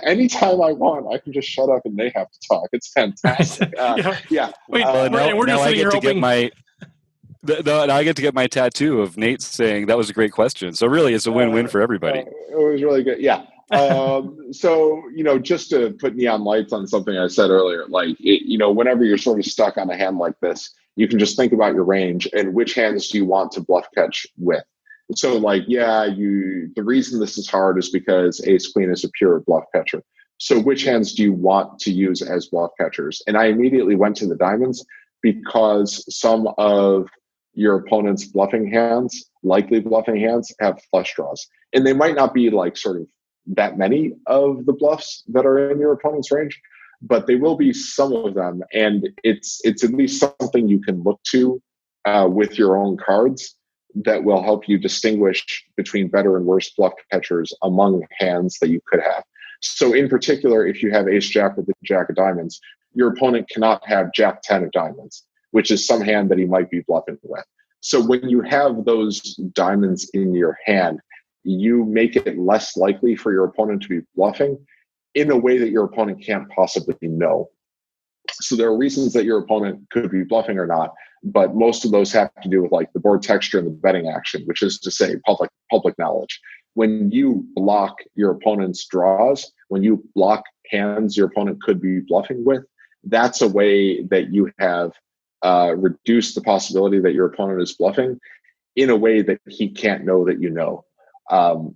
anytime I want, I can just shut up and they have to talk. It's fantastic. Wait, we're just sitting here hoping. Now I get to get my tattoo of Nate saying that was a great question. So really, it's a win-win for everybody. It was really good. Yeah. So, just to put neon lights on something I said earlier, like, whenever you're sort of stuck on a hand like this, you can just think about your range and which hands do you want to bluff catch with. So like, the reason this is hard is because ace queen is a pure bluff catcher. So which hands do you want to use as bluff catchers? And I immediately went to the diamonds because some of your opponent's bluffing hands, likely bluffing hands, have flush draws. And they might not be like sort of that many of the bluffs that are in your opponent's range, but they will be some of them. And it's at least something you can look to with your own cards that will help you distinguish between better and worse bluff catchers among hands that you could have. So in particular, if you have ace jack with the jack of diamonds, your opponent cannot have jack 10 of diamonds, which is some hand that he might be bluffing with. So when you have those diamonds in your hand, you make it less likely for your opponent to be bluffing in a way that your opponent can't possibly know. So there are reasons that your opponent could be bluffing or not, but most of those have to do with like the board texture and the betting action, which is to say public knowledge. When you block your opponent's draws, when you block hands your opponent could be bluffing with, that's a way that you have reduced the possibility that your opponent is bluffing in a way that he can't know that you know.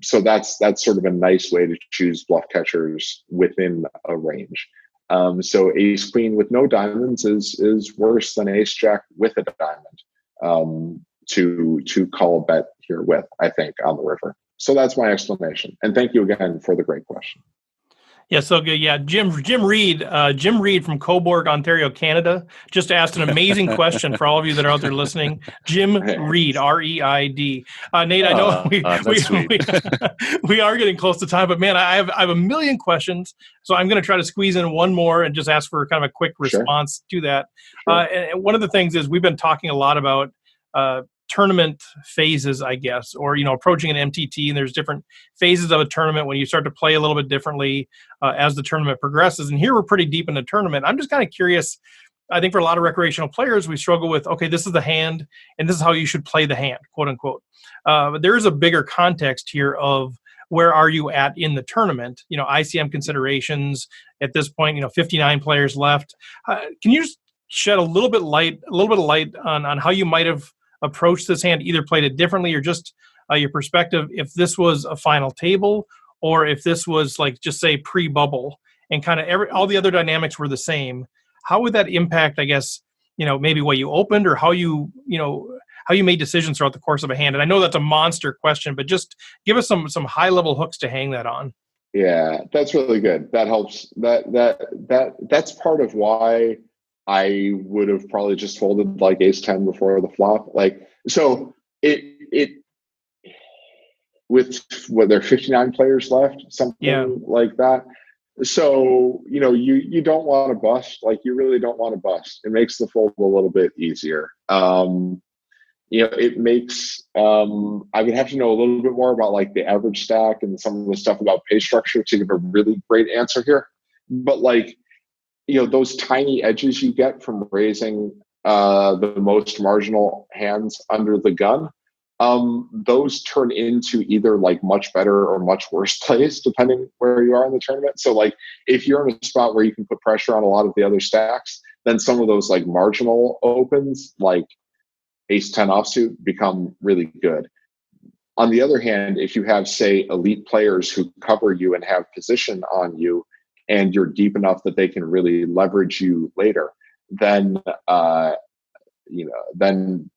So that's sort of a nice way to choose bluff catchers within a range. So ace queen with no diamonds is worse than ace jack with a diamond to call a bet here with, I think, on the river. So that's my explanation. And thank you again for the great question. Yeah, so good. Yeah, Jim Reed from Cobourg, Ontario, Canada, just asked an amazing question for all of you that are out there listening. Jim Reed, R-E-I-D. Nate, I know that's sweet. we are getting close to time, but man, I have a million questions, so I'm going to try to squeeze in one more and just ask for kind of a quick response to that. Sure. And one of the things is we've been talking a lot about tournament phases, I guess, or approaching an MTT, and there's different phases of a tournament when you start to play a little bit differently as the tournament progresses. And here we're pretty deep in the tournament. I'm just kind of curious. I think for a lot of recreational players, we struggle with, okay, this is the hand, and this is how you should play the hand, quote unquote. But there is a bigger context here of where are you at in the tournament? ICM considerations at this point. 59 players left. Can you just shed a little bit of light on how you might have approached this hand, either played it differently or just your perspective, if this was a final table or if this was like, just say pre-bubble and kind of all the other dynamics were the same, how would that impact, I guess, maybe what you opened or how you made decisions throughout the course of a hand? And I know that's a monster question, but just give us some high level hooks to hang that on. Yeah, that's really good. That helps. That's part of why I would have probably just folded like ace 10 before the flop. So it with what there are 59 players left, something like that. So, you don't want to bust, you really don't want to bust. It makes the fold a little bit easier. It makes, I would have to know a little bit more about the average stack and some of the stuff about pay structure to give a really great answer here. But those tiny edges you get from raising the most marginal hands under the gun, those turn into either much better or much worse plays depending where you are in the tournament. So if you're in a spot where you can put pressure on a lot of the other stacks, then some of those marginal opens like ace 10 offsuit become really good. On the other hand, if you have, say, elite players who cover you and have position on you, and you're deep enough that they can really leverage you later, then then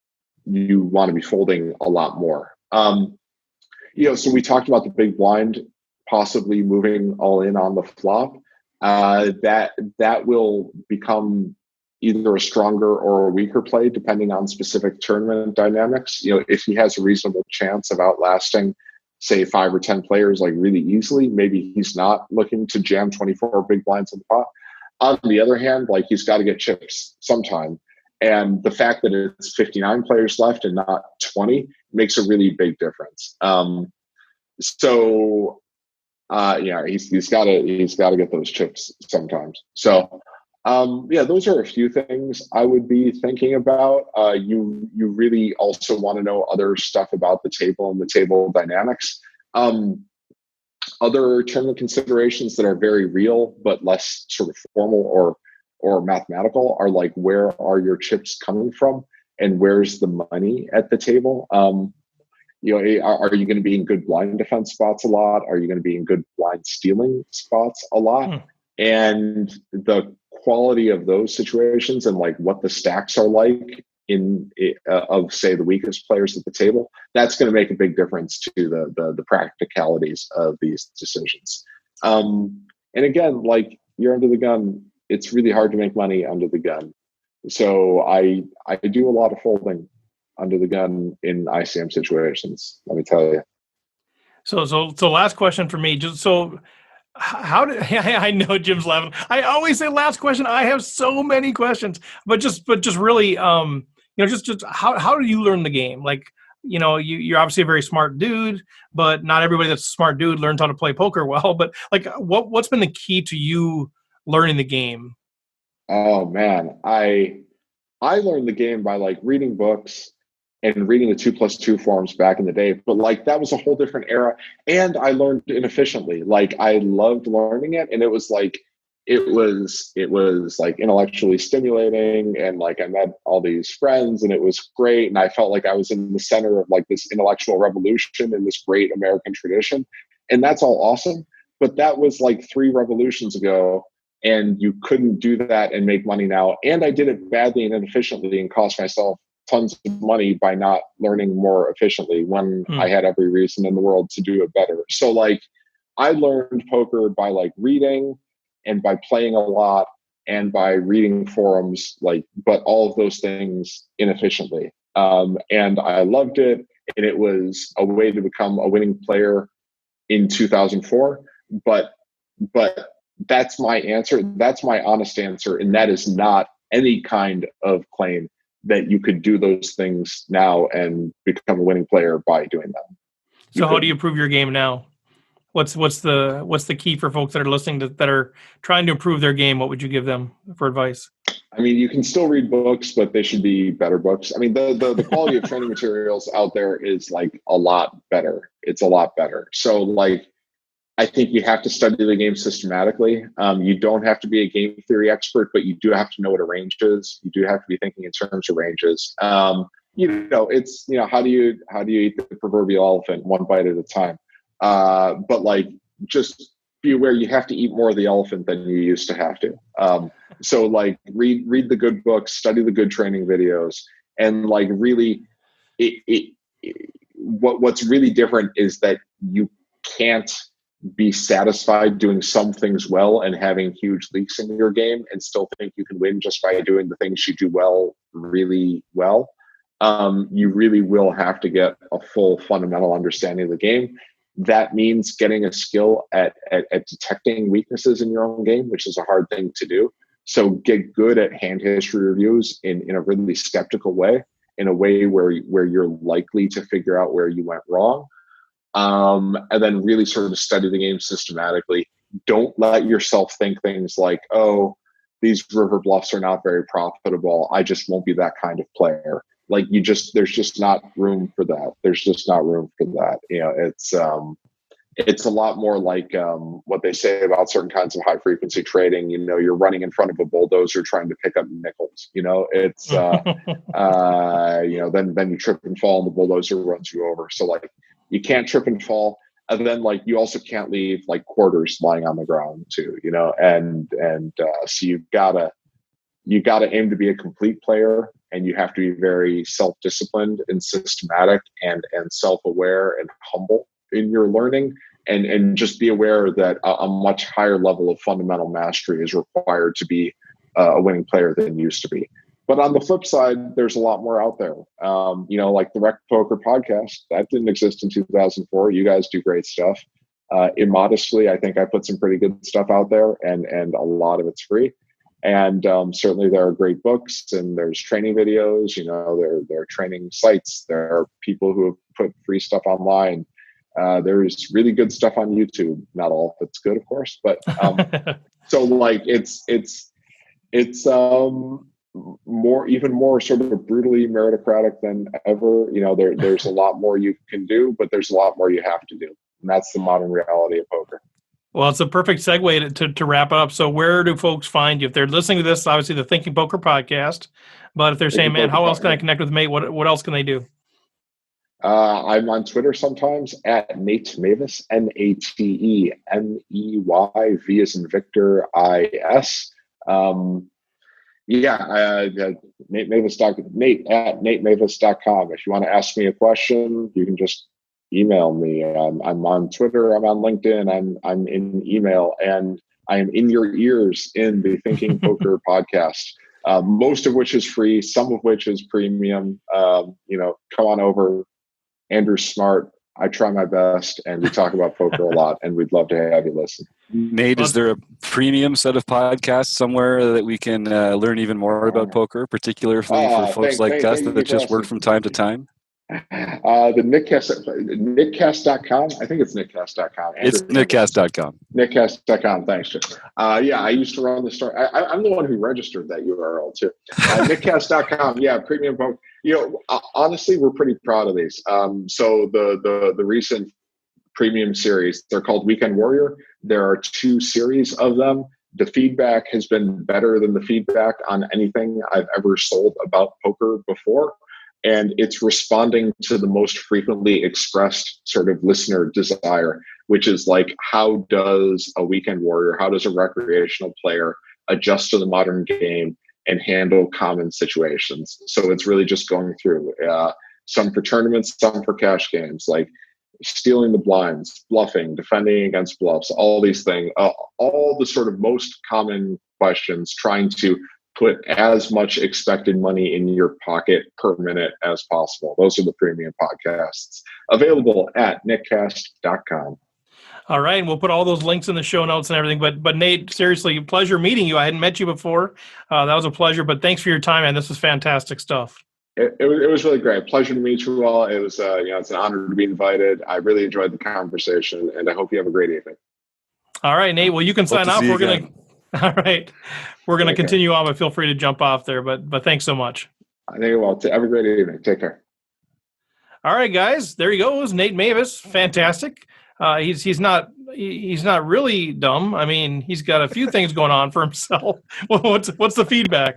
you want to be folding a lot more. So we talked about the big blind possibly moving all in on the flop. That will become either a stronger or a weaker play depending on specific tournament dynamics. If he has a reasonable chance of outlasting, say, 5 or 10 players really easily, maybe he's not looking to jam 24 big blinds in the pot. On the other hand, he's got to get chips sometime. And the fact that it's 59 players left and not 20 makes a really big difference. He's got to get those chips sometimes. So those are a few things I would be thinking about. You really also want to know other stuff about the table and the table dynamics. Other tournament considerations that are very real but less sort of formal or mathematical are where are your chips coming from and where's the money at the table? Are you going to be in good blind defense spots a lot? Are you going to be in good blind stealing spots a lot? And the quality of those situations and what the stacks are of say the weakest players at the table, that's going to make a big difference to the practicalities of these decisions. And again, you're under the gun, it's really hard to make money under the gun. So I do a lot of folding under the gun in ICM situations, let me tell you. So last question for me, just so how did I know Jim's laughing? I always say last question. I have so many questions, but just really, just how do you learn the game? You're obviously a very smart dude, but not everybody that's a smart dude learns how to play poker well. But what's been the key to you learning the game? Oh man, I learned the game by reading books and reading the 2+2 forums back in the day. But that was a whole different era. And I learned inefficiently. I loved learning it. And it was intellectually stimulating. And I met all these friends and it was great. And I felt like I was in the center of this intellectual revolution in this great American tradition. And that's all awesome. But that was 3 revolutions ago. And you couldn't do that and make money now. And I did it badly and inefficiently and cost myself tons of money by not learning more efficiently when I had every reason in the world to do it better. So I learned poker by like reading and by playing a lot and by reading forums, but all of those things inefficiently. And I loved it. And it was a way to become a winning player in 2004. But that's my answer. That's my honest answer. And that is not any kind of claim that you could do those things now and become a winning player by doing them. So how do you improve your game now? What's the key for folks that are listening that are trying to improve their game? What would you give them for advice? I mean, you can still read books, but they should be better books. I mean, the quality of training materials out there is like a lot better. It's a lot better. So like, I think you have to study the game systematically. You don't have to be a game theory expert, but you do have to know what a range is. You do have to be thinking in terms of ranges. It's, how do you eat the proverbial elephant one bite at a time? But like, just be aware you have to eat more of the elephant than you used to have to. So like read the good books, study the good training videos, and like really what's really different is that you can't be satisfied doing some things well and having huge leaks in your game and still think you can win just by doing the things you do well, really well. You really will have to get a full fundamental understanding of the game. That means getting a skill at detecting weaknesses in your own game, which is a hard thing to do. So get good at hand history reviews in a really skeptical way, in a way where you're likely to figure out where you went wrong. And then really sort of study the game systematically. Don't let yourself think things like, oh, these river bluffs are not very profitable. I just won't be that kind of player. Like there's just not room for that. There's just not room for that. It's a lot more like what they say about certain kinds of high frequency trading. You're running in front of a bulldozer trying to pick up nickels. It's then you trip and fall and the bulldozer runs you over. So like you can't trip and fall. And then like you also can't leave like quarters lying on the ground too. So you gotta aim to be a complete player, and you have to be very self-disciplined and systematic and self-aware and humble in your learning, and just be aware that a much higher level of fundamental mastery is required to be a winning player than used to be. But on the flip side, there's a lot more out there. Like the Rec Poker podcast, that didn't exist in 2004. You guys do great stuff. Immodestly, I think I put some pretty good stuff out there, and a lot of it's free. And certainly there are great books, and there's training videos. There are training sites. There are people who have put free stuff online. There's really good stuff on YouTube. Not all of it's good, of course, but so like it's even more sort of brutally meritocratic than ever. There's a lot more you can do, but there's a lot more you have to do, and that's the modern reality of poker. Well, it's a perfect segue to wrap up. So where do folks find you? If they're listening to this, obviously the Thinking Poker podcast, but if they're saying, man, how else can I connect with Nate? What else can they do? I'm on Twitter sometimes at Nate Meyvis, NateMey, V as in Victor, IS. Nate Meyvis, Nate at NateMeyvis.com. If you want to ask me a question, you can just email me. I'm on Twitter, I'm on LinkedIn, I'm in email, and I am in your ears in the Thinking Poker podcast, most of which is free, some of which is premium. Come on over. Andrew's smart. I try my best, and we talk about poker a lot, and we'd love to have you listen. Nate, is there a premium set of podcasts somewhere that we can learn even more about poker, particularly for folks like us that just work from time to time? The Nickcast.com. I think it's Nickcast.com. It's Nickcast.com. Nickcast.com. Thanks, Jim. I used to run the store. I'm the one who registered that URL too. Nickcast.com. Yeah, premium poker. Honestly, we're pretty proud of these. So the recent premium series, they're called Weekend Warrior. There are 2 series of them. The feedback has been better than the feedback on anything I've ever sold about poker before. And it's responding to the most frequently expressed sort of listener desire, which is like, how does a weekend warrior, how does a recreational player adjust to the modern game and handle common situations? So it's really just going through some for tournaments, some for cash games. Like, stealing the blinds, bluffing, defending against bluffs, all these things, all the sort of most common questions, trying to put as much expected money in your pocket per minute as possible. Those are the premium podcasts available at nickcast.com. All right, and we'll put all those links in the show notes and everything. But Nate, seriously, pleasure meeting you. I hadn't met you before. That was a pleasure. But thanks for your time, man. This was fantastic stuff. It was really great. Pleasure to meet you all. It was it's an honor to be invited. I really enjoyed the conversation, and I hope you have a great evening. All right, Nate. Well, you can sign off. We're gonna. All right, we're gonna continue on, but feel free to jump off there. But thanks so much. I think it will. Have a great evening. Take care. All right, guys. There he goes, Nate Meyvis. Fantastic. He's not really dumb. I mean, he's got a few things going on for himself. What's the feedback?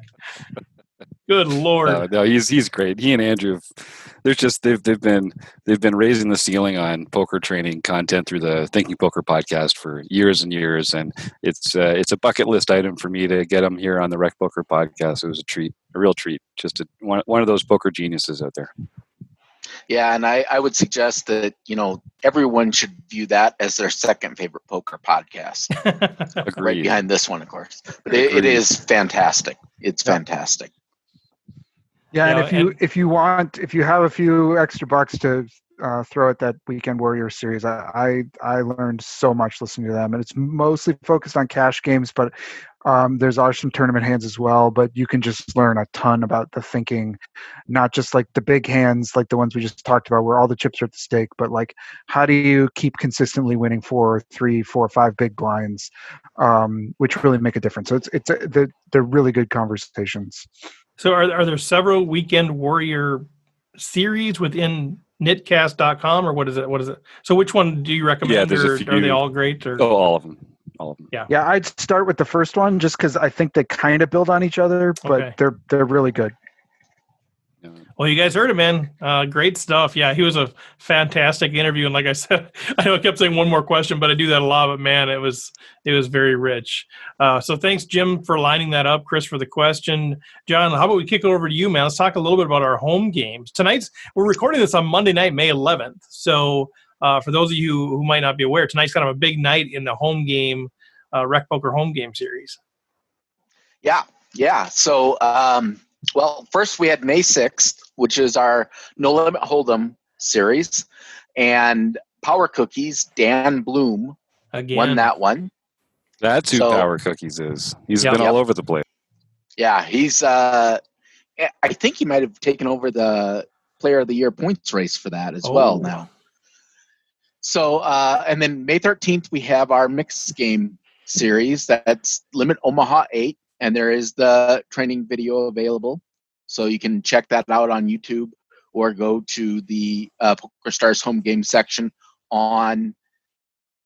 Good Lord. No, he's great. He and Andrew, they've been raising the ceiling on poker training content through the Thinking Poker podcast for years and years, and it's a bucket list item for me to get them here on the Rec Poker podcast. It was a real treat. Just one of those poker geniuses out there. Yeah, and I would suggest that, everyone should view that as their second favorite poker podcast. Right behind this one, of course. But it is fantastic. It's fantastic. Yeah, and if you have a few extra bucks to throw at that Weekend Warrior series, I learned so much listening to them, and it's mostly focused on cash games, but there's some tournament hands as well. But you can just learn a ton about the thinking, not just like the big hands, like the ones we just talked about, where all the chips are at the stake, but like how do you keep consistently winning 4, 3, 4, 5 big blinds, which really make a difference. So they're really good conversations. So are there several Weekend Warrior series within knitcast.com, or what is it? So which one do you recommend? There's a few. Are they all great? Or? Oh, all of them. Yeah, I'd start with the first one just because I think they kind of build on each other, but they're really good. Well, you guys heard it, man. Great stuff. Yeah, he was a fantastic interview, and like I said, I know I kept saying one more question, but I do that a lot. But man, it was very rich. So thanks, Jim, for lining that up. Chris for the question. John, how about we kick it over to you, man? Let's talk a little bit about our home games. We're recording this on Monday night, May 11th. So for those of you who might not be aware, tonight's kind of a big night in the home game, Rec Poker home game series. Yeah. So. Well, first we had May 6th, which is our No Limit Hold'em series, and Power Cookies, Dan Bloom won that one. That's who Power Cookies is. He's been all over the place. Yeah, he's I think he might have taken over the Player of the Year points race for that as well now. So, and then May 13th, we have our mixed game series. That's Limit Omaha 8. And there is the training video available. So you can check that out on YouTube or go to the PokerStars home game section on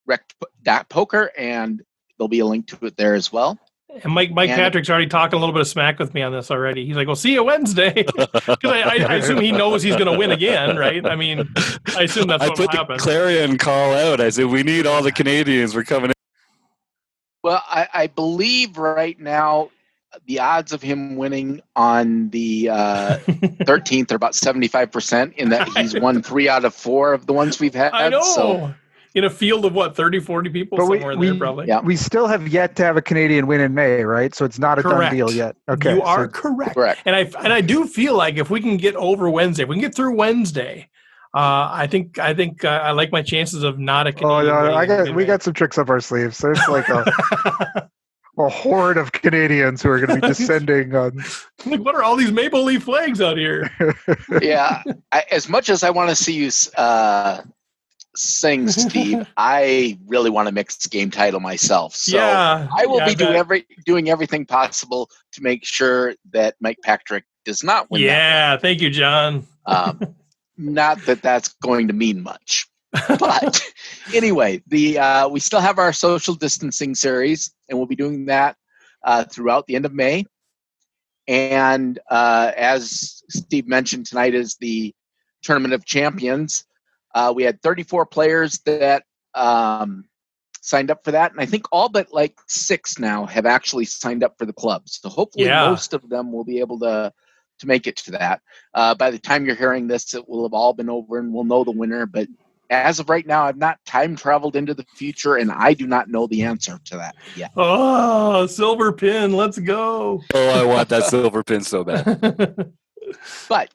rec.poker, and there'll be a link to it there as well. And Mike Patrick's already talking a little bit of smack with me on this already. He's like, "Well, see you Wednesday," because I assume he knows he's going to win again, right? I mean, I assume that's what will happen. I put the clarion call out. I said, "We need all the Canadians. We're coming in." Well, I believe right now the odds of him winning on the 13th are about 75%, in that he's won 3 out of 4 of the ones we've had. I know. So. In a field of 30, 40 people, but somewhere in there probably. Yeah. We still have yet to have a Canadian win in May, right? So it's not a done deal yet. Okay, you are correct. And I do feel like if we can get over Wednesday, if we can get through Wednesday, I think I like my chances of not a Canadian. Oh no, we got some tricks up our sleeves. There's like a horde of Canadians who are going to be descending on. Like, what are all these maple leaf flags out here? Yeah, as much as I want to see you sing, Steve, I really want a mixed game title myself. So I will be doing everything possible to make sure that Mike Patrick does not win. Yeah, thank you, John. Not that that's going to mean much, but anyway, we still have our social distancing series, and we'll be doing that throughout the end of May. And as Steve mentioned, tonight is the Tournament of Champions. We had 34 players that signed up for that, and I think all but 6 now have actually signed up for the club. So hopefully most of them will be able to make it to that. By the time you're hearing this, it will have all been over and we'll know the winner. But as of right now, I've not time traveled into the future, and I do not know the answer to that yet. Oh, silver pin. Let's go. Oh, I want that silver pin so bad. But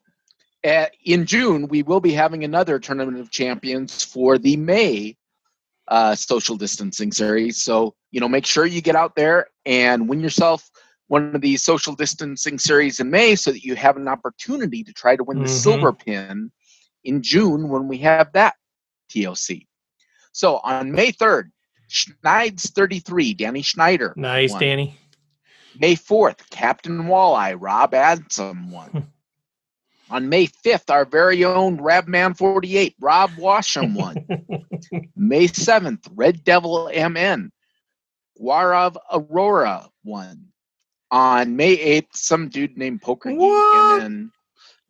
in June, we will be having another Tournament of Champions for the May social distancing series. So, make sure you get out there and win yourself one of these social distancing series in May so that you have an opportunity to try to win the silver pin in June when we have that TOC. So on May 3rd, Schneid's 33, Danny Schneider. Nice, won. Danny. May 4th, Captain Walleye, Rob Adsom won. On May 5th, our very own Rabman 48, Rob Washam won. May 7th, Red Devil MN, Guarav Aurora won. On May 8th, some dude named Poker Geek MN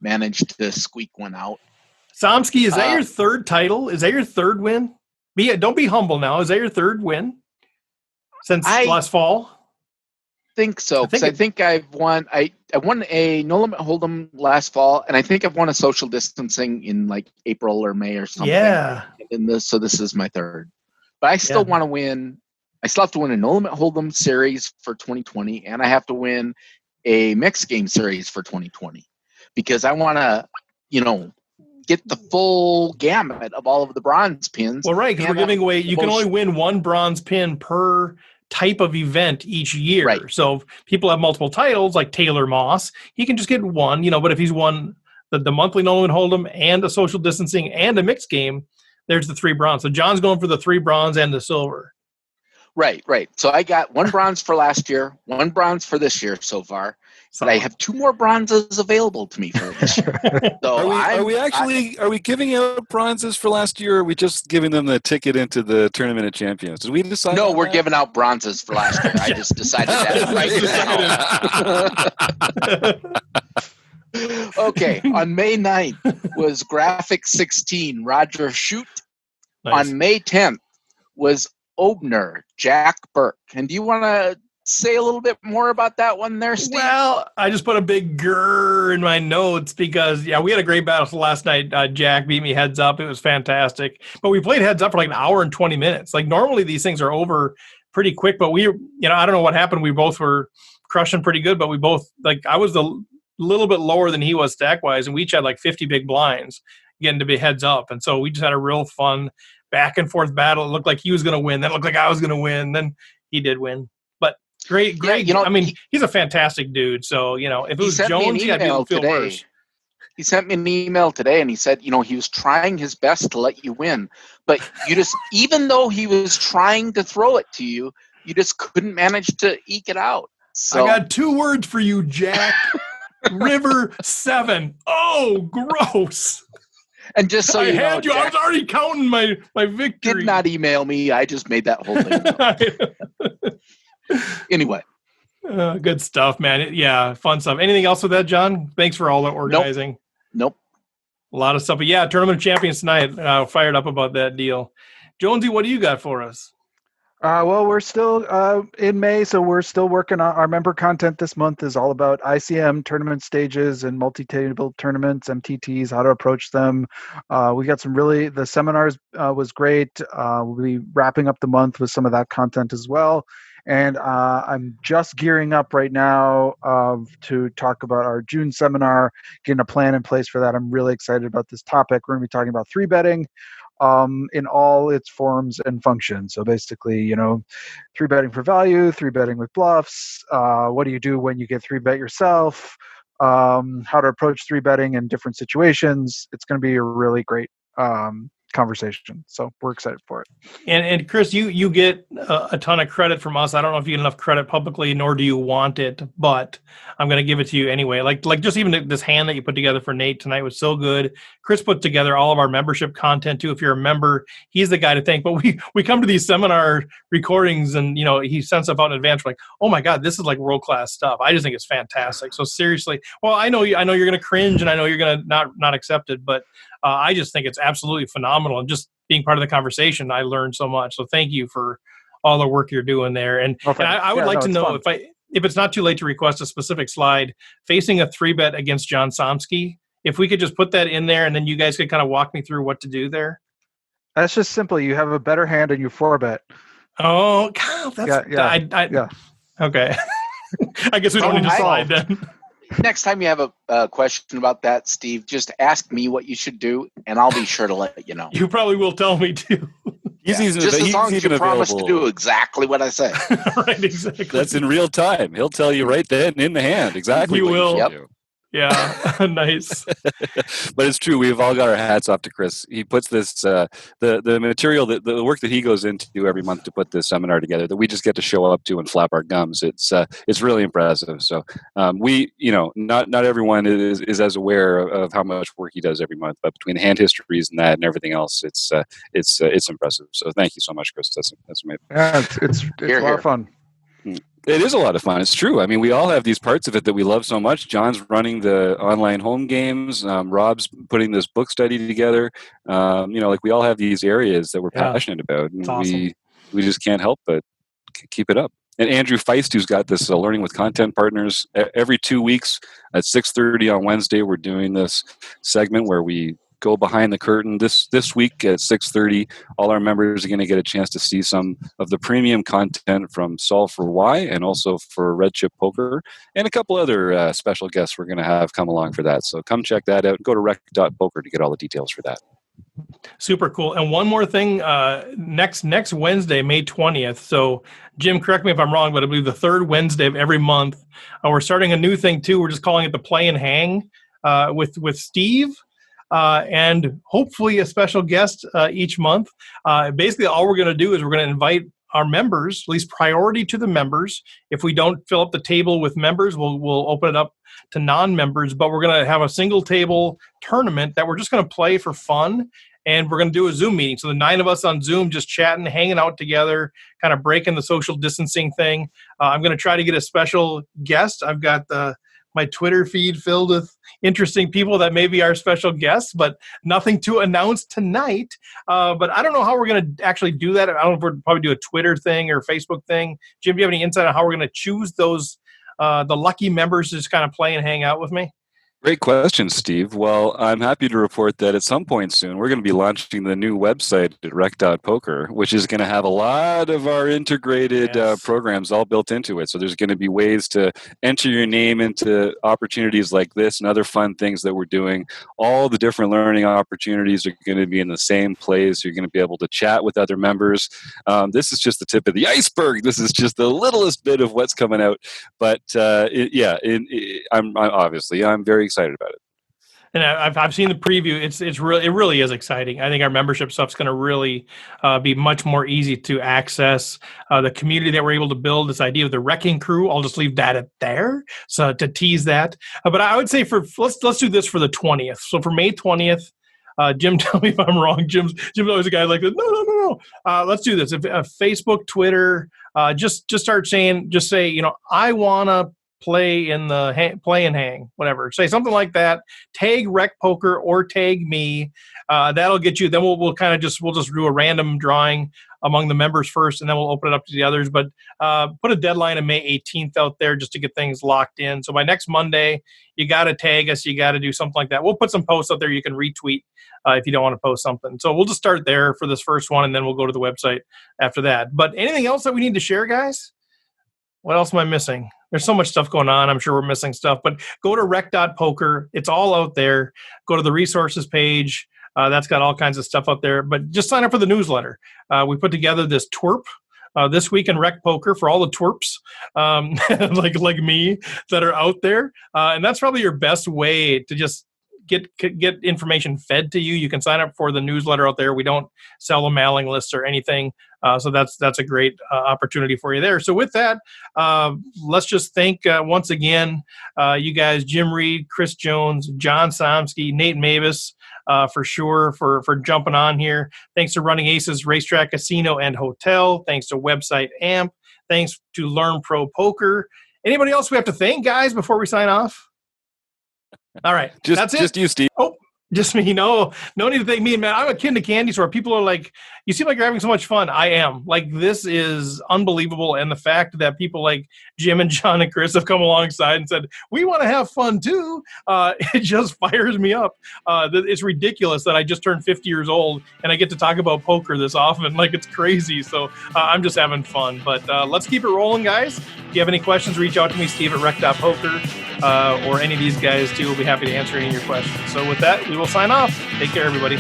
managed to squeak one out. Somsky, is that your third title? Is that your third win? Don't be humble now. Is that your third win since last fall? Think so, because I think I've won. I won a No Limit Hold'em last fall, and I think I've won a social distancing in like April or May or something. Yeah. So this is my third, but I still want to win. I still have to win a No Limit Hold'em series for 2020, and I have to win a mixed game series for 2020 because I want to, get the full gamut of all of the bronze pins. Well, right, because we're giving away. You can only win one bronze pin per type of event each year. Right. So if people have multiple titles, like Taylor Moss, he can just get one, but if he's won the monthly No Limit Hold'em and a social distancing and a mixed game, there's the 3 bronze. So John's going for the 3 bronze and the silver. Right. So I got 1 bronze for last year, 1 bronze for this year so far. But I have 2 more bronzes available to me for this year. So are we giving out bronzes for last year, or are we just giving them the ticket into the Tournament of Champions? Did we decide? No, we're giving out bronzes for last year. I just decided that right now. Okay, on May 9th was Graphic 16, Roger Shute. Nice. On May 10th was Obner, Jack Burke. And do you want to say a little bit more about that one there, Steve? Well, I just put a big grrr in my notes because, we had a great battle last night. Jack beat me heads up. It was fantastic. But we played heads up for like an hour and 20 minutes. Like normally these things are over pretty quick, but I don't know what happened. We both were crushing pretty good, but we both, I was a little bit lower than he was stack-wise, and we each had like 50 big blinds getting to be heads up. And so we just had a real fun back and forth battle. It looked like he was going to win. Then it looked like I was going to win. Then he did win. Great. Yeah, he's a fantastic dude. So, if it was Jones, I'd feel worse. He sent me an email today, and he said, he was trying his best to let you win. But you just, even though he was trying to throw it to you, you just couldn't manage to eke it out. So I got 2 words for you, Jack. River 7. Oh, gross. And just so Jack, I was already counting my victory. Did not email me. I just made that whole thing. Anyway. Good stuff, man. Fun stuff. Anything else with that, John? Thanks for all the organizing. Nope. A lot of stuff. But Tournament of Champions tonight. Fired up about that deal. Jonesy, what do you got for us? Well, we're still in May, so we're still working on our member content this month is all about ICM tournament stages and multi-table tournaments, MTTs, how to approach them. We got the seminars was great. We'll be wrapping up the month with some of that content as well. And I'm just gearing up right now to talk about our June seminar, getting a plan in place for that. I'm really excited about this topic. We're going to be talking about 3-betting. In all its forms and functions. So basically, 3-betting for value, 3-betting with bluffs. What do you do when you get 3-bet yourself? How to approach 3-betting in different situations. It's going to be a really great conversation. So we're excited for it. And Chris, you get a ton of credit from us. I don't know if you get enough credit publicly, nor do you want it, but I'm going to give it to you anyway. Like just even this hand that you put together for Nate tonight was so good. Chris put together all of our membership content too. If you're a member, he's the guy to thank. But we come to these seminar recordings and he sends stuff out in advance. We're like, oh my God, this is like world-class stuff. I just think it's fantastic. So seriously, well, I know you're going to cringe and I know you're going to not accept it, but I just think it's absolutely phenomenal. And just being part of the conversation, I learned so much. So thank you for all the work you're doing there. And I would like to know if it's not too late to request a specific slide facing a 3-bet against John Somsky, if we could just put that in there and then you guys could kind of walk me through what to do there. That's just simple. You have a better hand and you 4-bet. Oh, God, that's Yeah. Okay. I guess we don't need to slide then. Next time you have a question about that, Steve, just ask me what you should do, and I'll be sure to let you know. You probably will tell me too. Just as long as you promise to do exactly what I say. Right, exactly. That's in real time. He'll tell you right then in the hand exactly what you should do. Yeah, nice. But it's true. We've all got our hats off to Chris. He puts this the material that the work that he goes into every month to put this seminar together that we just get to show up to and flap our gums. It's really impressive. So we not everyone is as aware of how much work he does every month. But between the hand histories and that and everything else, it's impressive. So thank you so much, Chris. That's amazing. Yeah, it's a lot of fun. It is a lot of fun. It's true. I mean, we all have these parts of it that we love so much. John's running the online home games. Rob's putting this book study together. Like we all have these areas that we're passionate about. And awesome. we just can't help but keep it up. And Andrew Feist, who's got this Learning with Content Partners, every 2 weeks at 6:30 on Wednesday, we're doing this segment where we go behind the curtain. This week at 6:30, all our members are going to get a chance to see some of the premium content from Solve for Why and also for Red Chip Poker and a couple other special guests we're going to have come along for that. So come check that out. Go to rec.poker to get all the details for that. Super cool. And one more thing, next Wednesday, May 20th. So Jim, correct me if I'm wrong, but I believe the third Wednesday of every month, we're starting a new thing too. We're just calling it the Play and Hang with Steve. And hopefully a special guest each month. Basically, all we're going to do is we're going to invite our members, at least priority to the members. If we don't fill up the table with members, we'll open it up to non-members. But we're going to have a single table tournament that we're just going to play for fun. And we're going to do a Zoom meeting. So the 9 of us on Zoom just chatting, hanging out together, kind of breaking the social distancing thing. I'm going to try to get a special guest. I've got my Twitter feed filled with interesting people that may be our special guests, but nothing to announce tonight. But I don't know how we're going to actually do that. I don't know if we'll probably do a Twitter thing or Facebook thing. Jim, do you have any insight on how we're going to choose those, the lucky members to just kind of play and hang out with me? Great question, Steve. Well, I'm happy to report that at some point soon, we're going to be launching the new website at rec.poker, which is going to have a lot of our integrated programs all built into it. So there's going to be ways to enter your name into opportunities like this and other fun things that we're doing. All the different learning opportunities are going to be in the same place. You're going to be able to chat with other members. This is just the tip of the iceberg. This is just the littlest bit of what's coming out. But I'm very excited about it. And I've seen the preview. It really is exciting. I think our membership stuff's going to really be much more easy to access. The community that we're able to build, this idea of the wrecking crew, I'll just leave that at there. So to tease that, but I would say let's do this for the 20th. So for May 20th, Jim, tell me if I'm wrong. Jim's always a guy like this. No. Let's do this. If Facebook, Twitter, just start saying, I want to play in the play and hang, whatever. Say something like that. Tag Rec Poker or tag me. That'll get you. Then we'll just do a random drawing among the members first, and then we'll open it up to the others. But put a deadline of May 18th out there just to get things locked in. So by next Monday, you got to tag us. You got to do something like that. We'll put some posts out there you can retweet if you don't want to post something. So we'll just start there for this first one, and then we'll go to the website after that. But anything else that we need to share, guys? What else am I missing? There's so much stuff going on. I'm sure we're missing stuff. But go to rec.poker. It's all out there. Go to the resources page. That's got all kinds of stuff out there. But just sign up for the newsletter. We put together this twerp this week in Rec Poker for all the twerps like me that are out there. And that's probably your best way to just get information fed to you. You can sign up for the newsletter out there. We don't sell a mailing list or anything. So that's a great opportunity for you there. So with that, let's just thank once again you guys, Jim Reed, Chris Jones, John Somsky, Nate Meyvis, for sure for jumping on here. Thanks to Running Aces Racetrack, Casino, and Hotel. Thanks to Website AMP. Thanks to Learn Pro Poker. Anybody else we have to thank, guys, before we sign off? All right. That's it. Just you, Steve. Oh, Just me, no need to thank me, man. I'm a kid in a candy store. People are like, you seem like you're having so much fun. I am. Like, this is unbelievable. And the fact that people like Jim and John and Chris have come alongside and said, we want to have fun too, it just fires me up. It's ridiculous that I just turned 50 years old and I get to talk about poker this often. Like, it's crazy. So I'm just having fun. But let's keep it rolling, guys. If you have any questions, reach out to me, Steve at rec.poker, or any of these guys too. We'll be happy to answer any of your questions. So with that, we will sign off. Take care, everybody.